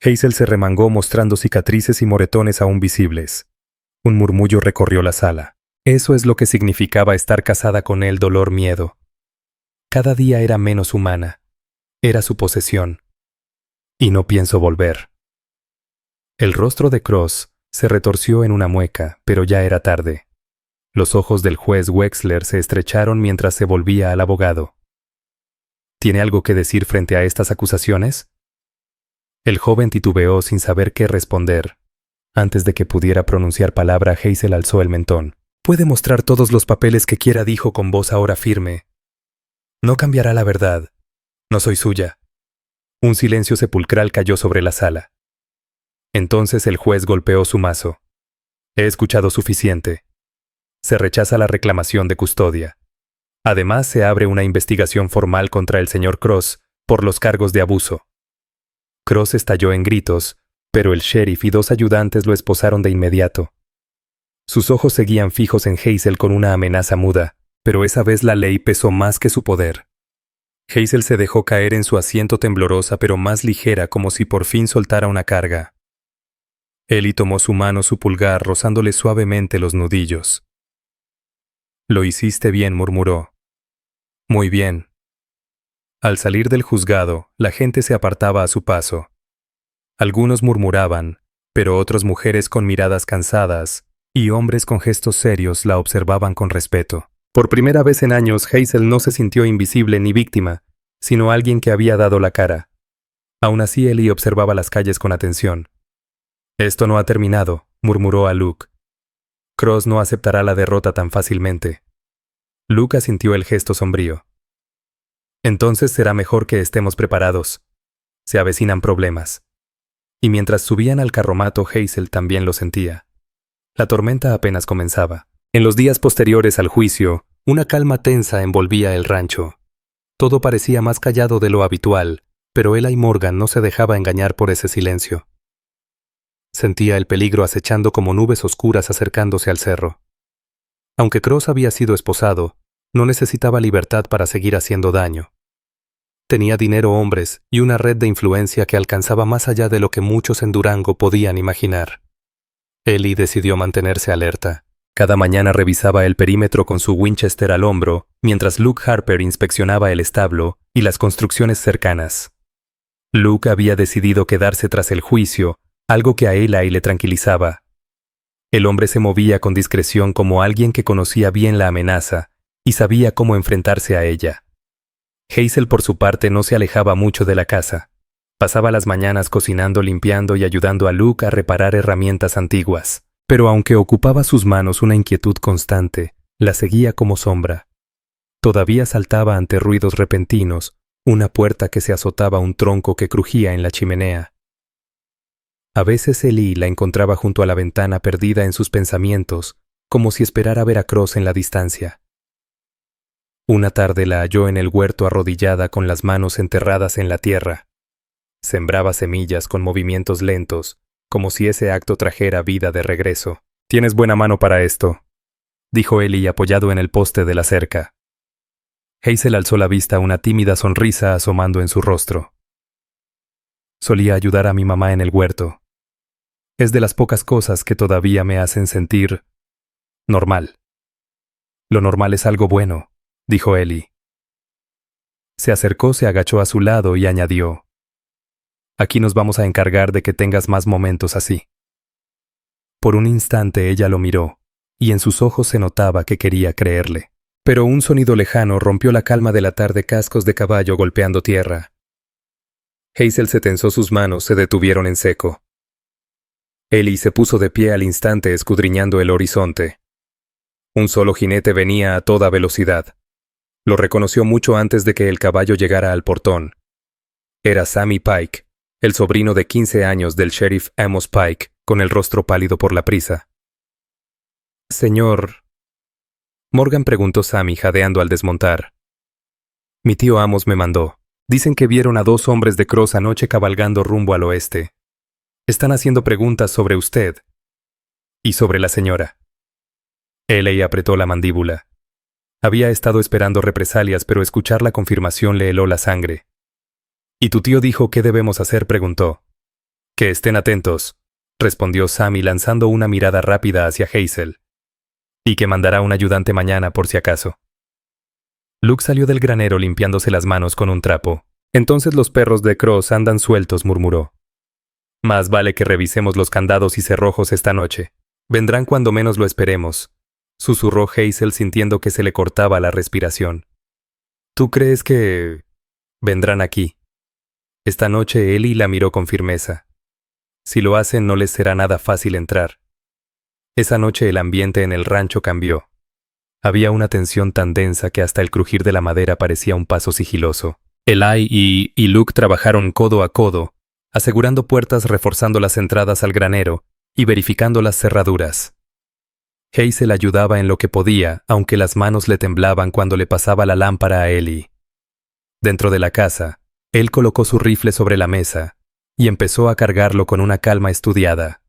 Hazel se remangó mostrando cicatrices y moretones aún visibles. Un murmullo recorrió la sala. Eso es lo que significaba estar casada con él, dolor, miedo. Cada día era menos humana. Era su posesión. Y no pienso volver. El rostro de Cross se retorció en una mueca, pero ya era tarde. Los ojos del juez Wexler se estrecharon mientras se volvía al abogado. ¿Tiene algo que decir frente a estas acusaciones? El joven titubeó sin saber qué responder. Antes de que pudiera pronunciar palabra, Hazel alzó el mentón. Puede mostrar todos los papeles que quiera, dijo con voz ahora firme. No cambiará la verdad. No soy suya. Un silencio sepulcral cayó sobre la sala. Entonces el juez golpeó su mazo. He escuchado suficiente. Se rechaza la reclamación de custodia. Además, se abre una investigación formal contra el señor Cross por los cargos de abuso. Cross estalló en gritos, pero el sheriff y 2 ayudantes lo esposaron de inmediato. Sus ojos seguían fijos en Hazel con una amenaza muda, pero esa vez la ley pesó más que su poder. Hazel se dejó caer en su asiento temblorosa pero más ligera, como si por fin soltara una carga. Ellie tomó su mano, su pulgar, rozándole suavemente los nudillos. Lo hiciste bien, murmuró. Muy bien. Al salir del juzgado, la gente se apartaba a su paso. Algunos murmuraban, pero otras mujeres con miradas cansadas y hombres con gestos serios la observaban con respeto. Por primera vez en años, Hazel no se sintió invisible ni víctima, sino alguien que había dado la cara. Aún así, Ellie observaba las calles con atención. Esto no ha terminado, murmuró a Luke. Cross no aceptará la derrota tan fácilmente. Luke asintió el gesto sombrío. Entonces será mejor que estemos preparados. Se avecinan problemas. Y mientras subían al carromato, Hazel también lo sentía. La tormenta apenas comenzaba. En los días posteriores al juicio, una calma tensa envolvía el rancho. Todo parecía más callado de lo habitual, pero Ella y Morgan no se dejaba engañar por ese silencio. Sentía el peligro acechando como nubes oscuras acercándose al cerro. Aunque Cross había sido esposado, no necesitaba libertad para seguir haciendo daño. Tenía dinero, hombres y una red de influencia que alcanzaba más allá de lo que muchos en Durango podían imaginar. Ellie decidió mantenerse alerta. Cada mañana revisaba el perímetro con su Winchester al hombro, mientras Luke Harper inspeccionaba el establo y las construcciones cercanas. Luke había decidido quedarse tras el juicio, algo que a Eli le tranquilizaba. El hombre se movía con discreción como alguien que conocía bien la amenaza y sabía cómo enfrentarse a ella. Hazel, por su parte, no se alejaba mucho de la casa. Pasaba las mañanas cocinando, limpiando y ayudando a Luke a reparar herramientas antiguas. Pero aunque ocupaba sus manos una inquietud constante, la seguía como sombra. Todavía saltaba ante ruidos repentinos, una puerta que se azotaba, un tronco que crujía en la chimenea. A veces Ellie la encontraba junto a la ventana perdida en sus pensamientos, como si esperara ver a Cross en la distancia. Una tarde la halló en el huerto arrodillada con las manos enterradas en la tierra. Sembraba semillas con movimientos lentos, como si ese acto trajera vida de regreso. «Tienes buena mano para esto», dijo Ellie apoyado en el poste de la cerca. Hazel alzó la vista, una tímida sonrisa asomando en su rostro. «Solía ayudar a mi mamá en el huerto. Es de las pocas cosas que todavía me hacen sentir normal». «Lo normal es algo bueno», dijo Ellie. Se acercó, se agachó a su lado y añadió: «Aquí nos vamos a encargar de que tengas más momentos así». Por un instante ella lo miró, y en sus ojos se notaba que quería creerle. Pero un sonido lejano rompió la calma de la tarde, cascos de caballo golpeando tierra. Hazel se tensó, sus manos se detuvieron en seco. Ellie se puso de pie al instante, escudriñando el horizonte. Un solo jinete venía a toda velocidad. Lo reconoció mucho antes de que el caballo llegara al portón. Era Sammy Pike, el sobrino de 15 años del sheriff Amos Pike, con el rostro pálido por la prisa. «Señor», Morgan preguntó Sammy, jadeando al desmontar. «Mi tío Amos me mandó. Dicen que vieron a 2 hombres de Cross anoche cabalgando rumbo al oeste. Están haciendo preguntas sobre usted y sobre la señora». Ellie apretó la mandíbula. Había estado esperando represalias, pero escuchar la confirmación le heló la sangre. «¿Y tu tío dijo qué debemos hacer?», preguntó. «Que estén atentos», respondió Sammy lanzando una mirada rápida hacia Hazel. «Y que mandará un ayudante mañana por si acaso». Luke salió del granero limpiándose las manos con un trapo. «Entonces los perros de Cross andan sueltos», murmuró. «Más vale que revisemos los candados y cerrojos esta noche. Vendrán cuando menos lo esperemos», susurró Hazel sintiendo que se le cortaba la respiración. «¿Tú crees que vendrán aquí?» Esta noche Ellie la miró con firmeza. Si lo hacen, no les será nada fácil entrar. Esa noche el ambiente en el rancho cambió. Había una tensión tan densa que hasta el crujir de la madera parecía un paso sigiloso. Eli y Luke trabajaron codo a codo, asegurando puertas, reforzando las entradas al granero y verificando las cerraduras. Hazel ayudaba en lo que podía, aunque las manos le temblaban cuando le pasaba la lámpara a Ellie. Dentro de la casa, él colocó su rifle sobre la mesa y empezó a cargarlo con una calma estudiada.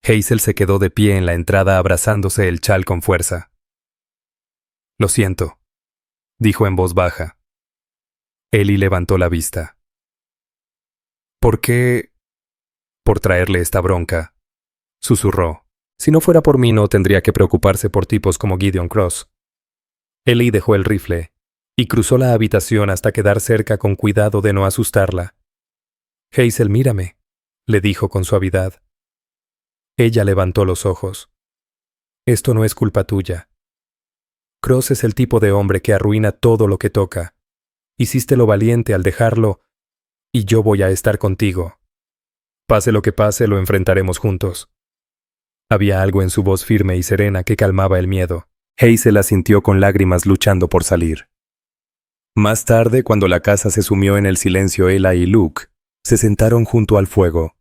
Hazel se quedó de pie en la entrada abrazándose el chal con fuerza. «Lo siento», dijo en voz baja. Ellie levantó la vista. «¿Por qué?» «Por traerle esta bronca», susurró. «Si no fuera por mí, no tendría que preocuparse por tipos como Gideon Cross». Ellie dejó el rifle y cruzó la habitación hasta quedar cerca con cuidado de no asustarla. «Hazel, mírame», le dijo con suavidad. Ella levantó los ojos. «Esto no es culpa tuya. Cross es el tipo de hombre que arruina todo lo que toca. Hiciste lo valiente al dejarlo, y yo voy a estar contigo. Pase lo que pase, lo enfrentaremos juntos». Había algo en su voz firme y serena que calmaba el miedo. Hazel asintió con lágrimas, luchando por salir. Más tarde, cuando la casa se sumió en el silencio, Ella y Luke se sentaron junto al fuego.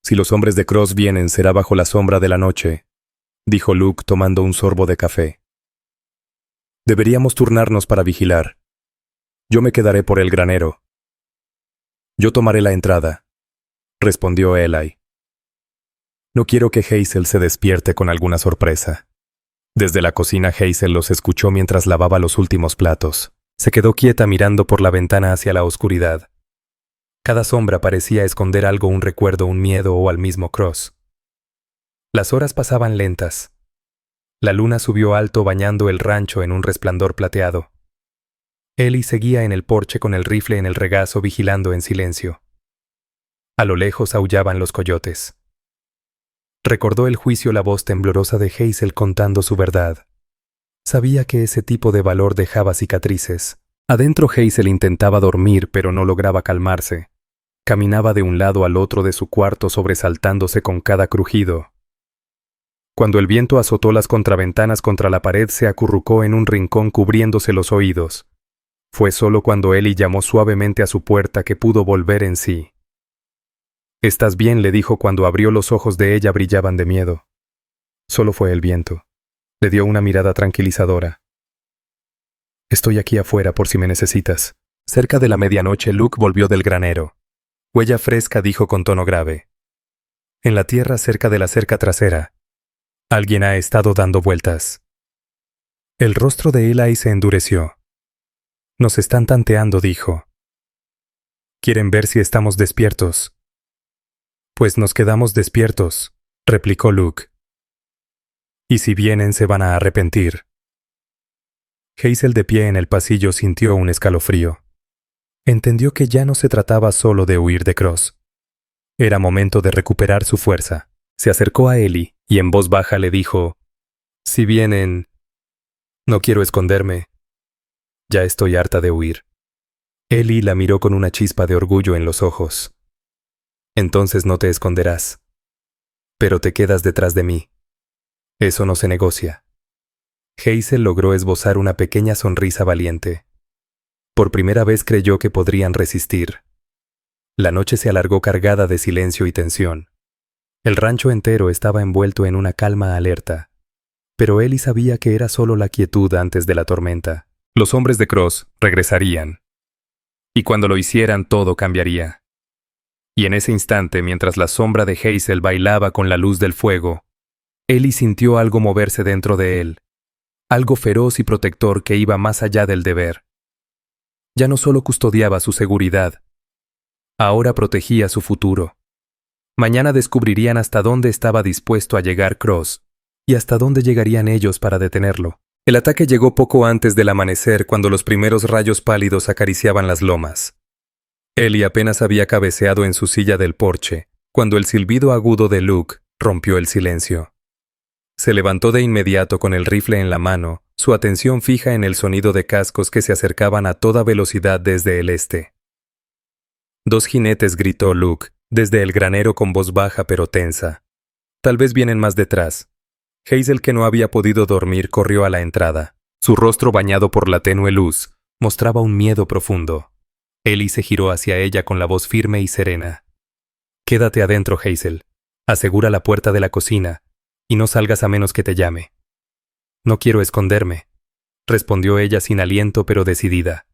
«Si los hombres de Cross vienen, será bajo la sombra de la noche», dijo Luke tomando un sorbo de café. «Deberíamos turnarnos para vigilar. Yo me quedaré por el granero. Yo tomaré la entrada, respondió Eli. No quiero que Hazel se despierte con alguna sorpresa. Desde la cocina Hazel los escuchó mientras lavaba los últimos platos. Se quedó quieta mirando por la ventana hacia la oscuridad. Cada sombra parecía esconder algo, un recuerdo, un miedo o al mismo Cross. Las horas pasaban lentas. La luna subió alto bañando el rancho en un resplandor plateado. Eli seguía en el porche con el rifle en el regazo vigilando en silencio. A lo lejos aullaban los coyotes. Recordó el juicio la voz temblorosa de Hazel contando su verdad. Sabía que ese tipo de valor dejaba cicatrices. Adentro Hazel intentaba dormir pero no lograba calmarse. Caminaba de un lado al otro de su cuarto sobresaltándose con cada crujido. Cuando el viento azotó las contraventanas contra la pared se acurrucó en un rincón cubriéndose los oídos. Fue solo cuando Eli llamó suavemente a su puerta que pudo volver en sí. «¿Estás bien?», le dijo cuando abrió los ojos de ella brillaban de miedo. Solo fue el viento. Le dio una mirada tranquilizadora. «Estoy aquí afuera por si me necesitas». Cerca de la medianoche Luke volvió del granero. «Huella fresca», dijo con tono grave. «En la tierra cerca de la cerca trasera. Alguien ha estado dando vueltas». El rostro de Eli se endureció. «Nos están tanteando», dijo. «Quieren ver si estamos despiertos». «Pues nos quedamos despiertos», replicó Luke. «Y si vienen se van a arrepentir». Hazel, de pie en el pasillo, sintió un escalofrío. Entendió que ya no se trataba solo de huir de Cross. Era momento de recuperar su fuerza. Se acercó a Eli y en voz baja le dijo: «Si vienen, no quiero esconderme. Ya estoy harta de huir». Eli la miró con una chispa de orgullo en los ojos. «Entonces no te esconderás. Pero te quedas detrás de mí. Eso no se negocia». Hazel logró esbozar una pequeña sonrisa valiente. Por primera vez creyó que podrían resistir. La noche se alargó cargada de silencio y tensión. El rancho entero estaba envuelto en una calma alerta. Pero Eli sabía que era solo la quietud antes de la tormenta. Los hombres de Cross regresarían. Y cuando lo hicieran todo cambiaría. Y en ese instante, mientras la sombra de Hazel bailaba con la luz del fuego, Eli sintió algo moverse dentro de él. Algo feroz y protector que iba más allá del deber. Ya no solo custodiaba su seguridad, ahora protegía su futuro. Mañana descubrirían hasta dónde estaba dispuesto a llegar Cross, y hasta dónde llegarían ellos para detenerlo. El ataque llegó poco antes del amanecer, cuando los primeros rayos pálidos acariciaban las lomas. Eli apenas había cabeceado en su silla del porche, cuando el silbido agudo de Luke rompió el silencio. Se levantó de inmediato con el rifle en la mano, su atención fija en el sonido de cascos que se acercaban a toda velocidad desde el este. «Dos jinetes», gritó Luke, desde el granero con voz baja pero tensa. «Tal vez vienen más detrás». Hazel, que no había podido dormir, corrió a la entrada. Su rostro, bañado por la tenue luz, mostraba un miedo profundo. Eli se giró hacia ella con la voz firme y serena. «Quédate adentro, Hazel. Asegura la puerta de la cocina, y no salgas a menos que te llame». «No quiero esconderme», respondió ella sin aliento pero decidida.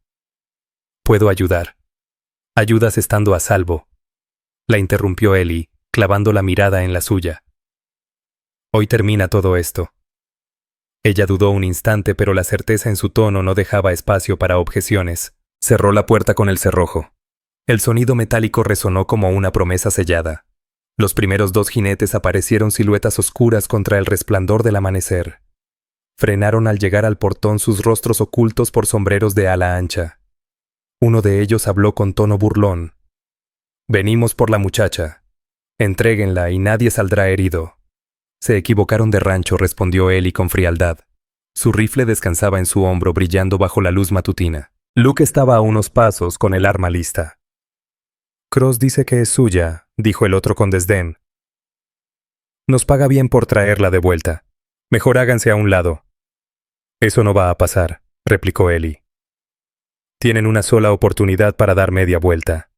«Puedo ayudar». «Ayudas estando a salvo», la interrumpió Eli, clavando la mirada en la suya. «Hoy termina todo esto». Ella dudó un instante, pero la certeza en su tono no dejaba espacio para objeciones. Cerró la puerta con el cerrojo. El sonido metálico resonó como una promesa sellada. Los primeros dos jinetes aparecieron siluetas oscuras contra el resplandor del amanecer. Frenaron al llegar al portón, sus rostros ocultos por sombreros de ala ancha. Uno de ellos habló con tono burlón. «Venimos por la muchacha. Entréguenla y nadie saldrá herido». «Se equivocaron de rancho», respondió Eli con frialdad. Su rifle descansaba en su hombro, brillando bajo la luz matutina. Luke estaba a unos pasos con el arma lista. «Cross dice que es suya», dijo el otro con desdén. «Nos paga bien por traerla de vuelta. Mejor háganse a un lado». «Eso no va a pasar», replicó Eli. «Tienen una sola oportunidad para dar media vuelta».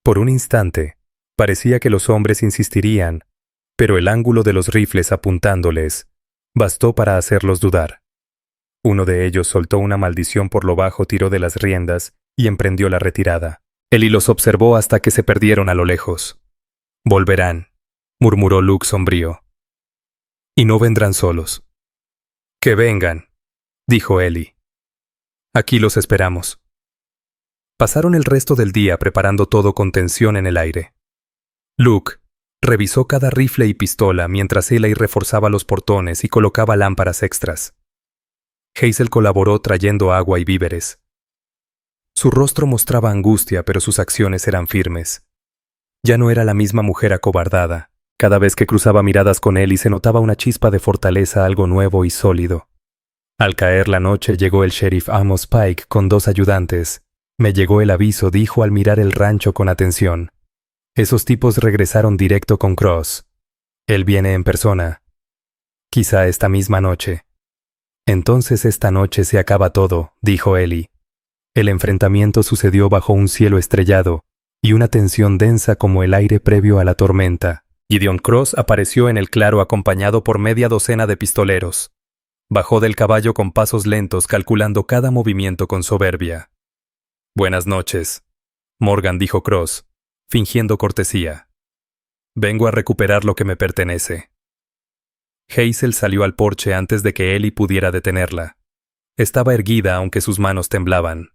Por un instante, parecía que los hombres insistirían, pero el ángulo de los rifles apuntándoles bastó para hacerlos dudar. Uno de ellos soltó una maldición por lo bajo, tiró de las riendas y emprendió la retirada. Ellie los observó hasta que se perdieron a lo lejos. «Volverán», murmuró Luke sombrío. «Y no vendrán solos». «Que vengan», dijo Ellie. «Aquí los esperamos». Pasaron el resto del día preparando todo con tensión en el aire. Luke revisó cada rifle y pistola mientras Eli reforzaba los portones y colocaba lámparas extras. Hazel colaboró trayendo agua y víveres. Su rostro mostraba angustia, pero sus acciones eran firmes. Ya no era la misma mujer acobardada. Cada vez que cruzaba miradas con Eli se notaba una chispa de fortaleza, algo nuevo y sólido. Al caer la noche llegó el sheriff Amos Pike con 2 ayudantes. «Me llegó el aviso», dijo al mirar el rancho con atención. «Esos tipos regresaron directo con Cross. Él viene en persona. Quizá esta misma noche». «Entonces esta noche se acaba todo», dijo Ellie. El enfrentamiento sucedió bajo un cielo estrellado y una tensión densa como el aire previo a la tormenta. Gideon Cross apareció en el claro acompañado por media docena de pistoleros. Bajó del caballo con pasos lentos, calculando cada movimiento con soberbia. «Buenas noches», Morgan dijo Cross, fingiendo cortesía. «Vengo a recuperar lo que me pertenece». Hazel salió al porche antes de que Ellie pudiera detenerla. Estaba erguida aunque sus manos temblaban.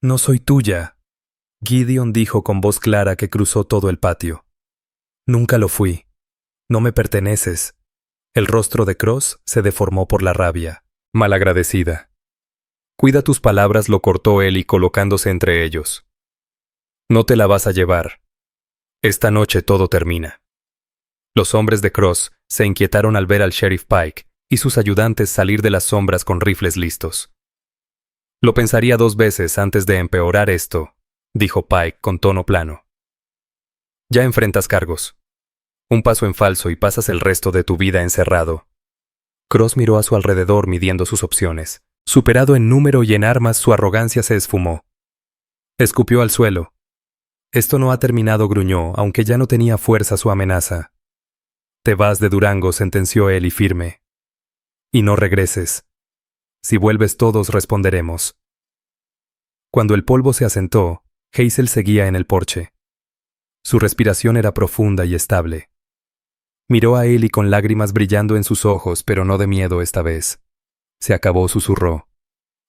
«No soy tuya», Gideon dijo con voz clara que cruzó todo el patio. «Nunca lo fui. No me perteneces». El rostro de Cross se deformó por la rabia. «Malagradecida». «Cuida tus palabras», lo cortó Ellie colocándose entre ellos. «No te la vas a llevar. Esta noche todo termina». Los hombres de Cross se inquietaron al ver al sheriff Pike y sus ayudantes salir de las sombras con rifles listos. «Lo pensaría 2 veces antes de empeorar esto», dijo Pike con tono plano. «Ya enfrentas cargos. Un paso en falso y pasas el resto de tu vida encerrado». Cross miró a su alrededor midiendo sus opciones. Superado en número y en armas, su arrogancia se esfumó. Escupió al suelo. «Esto no ha terminado», gruñó, aunque ya no tenía fuerza su amenaza. «Te vas de Durango», sentenció Ellie firme. «Y no regreses. Si vuelves todos responderemos». Cuando el polvo se asentó, Hazel seguía en el porche. Su respiración era profunda y estable. Miró a Ellie con lágrimas brillando en sus ojos, pero no de miedo esta vez. «Se acabó», susurró.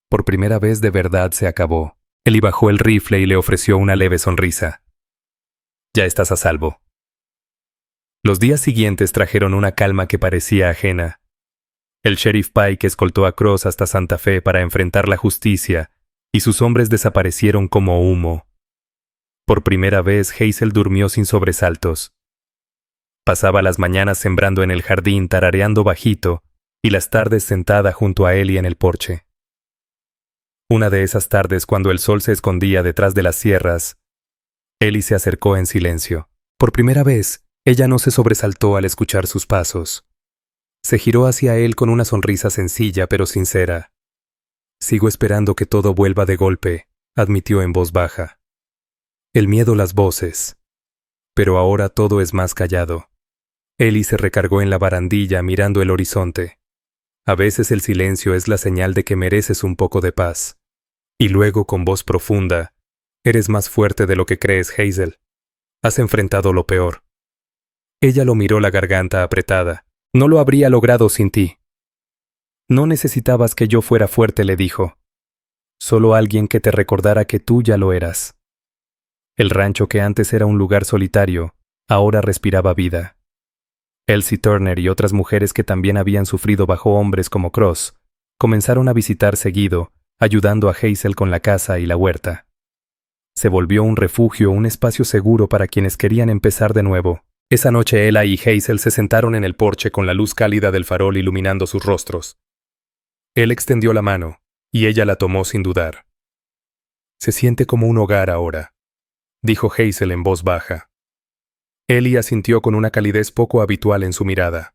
«Por primera vez de verdad se acabó». Ellie bajó el rifle y le ofreció una leve sonrisa. «Ya estás a salvo». Los días siguientes trajeron una calma que parecía ajena. El sheriff Pike escoltó a Cross hasta Santa Fe para enfrentar la justicia, y sus hombres desaparecieron como humo. Por primera vez Hazel durmió sin sobresaltos. Pasaba las mañanas sembrando en el jardín, tarareando bajito, y las tardes sentada junto a Ellie en el porche. Una de esas tardes, cuando el sol se escondía detrás de las sierras, Ellie se acercó en silencio. Por primera vez, ella no se sobresaltó al escuchar sus pasos. Se giró hacia él con una sonrisa sencilla pero sincera. «Sigo esperando que todo vuelva de golpe», admitió en voz baja. «El miedo, las voces. Pero ahora todo es más callado». Ellie se recargó en la barandilla mirando el horizonte. «A veces el silencio es la señal de que mereces un poco de paz». Y luego, con voz profunda: «Eres más fuerte de lo que crees, Hazel. Has enfrentado lo peor». Ella lo miró, la garganta apretada. «No lo habría logrado sin ti». «No necesitabas que yo fuera fuerte», le dijo. «Solo alguien que te recordara que tú ya lo eras». El rancho, que antes era un lugar solitario, ahora respiraba vida. Elsie Turner y otras mujeres que también habían sufrido bajo hombres como Cross comenzaron a visitar seguido, ayudando a Hazel con la casa y la huerta. Se volvió un refugio, un espacio seguro para quienes querían empezar de nuevo. Esa noche Ella y Hazel se sentaron en el porche con la luz cálida del farol iluminando sus rostros. Él extendió la mano, y ella la tomó sin dudar. «Se siente como un hogar ahora», dijo Hazel en voz baja. Ellie asintió con una calidez poco habitual en su mirada.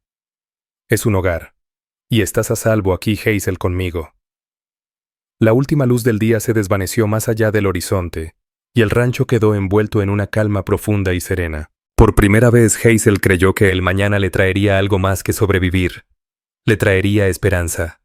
«Es un hogar, y estás a salvo aquí, Hazel, conmigo». La última luz del día se desvaneció más allá del horizonte, y el rancho quedó envuelto en una calma profunda y serena. Por primera vez Hazel creyó que el mañana le traería algo más que sobrevivir. Le traería esperanza.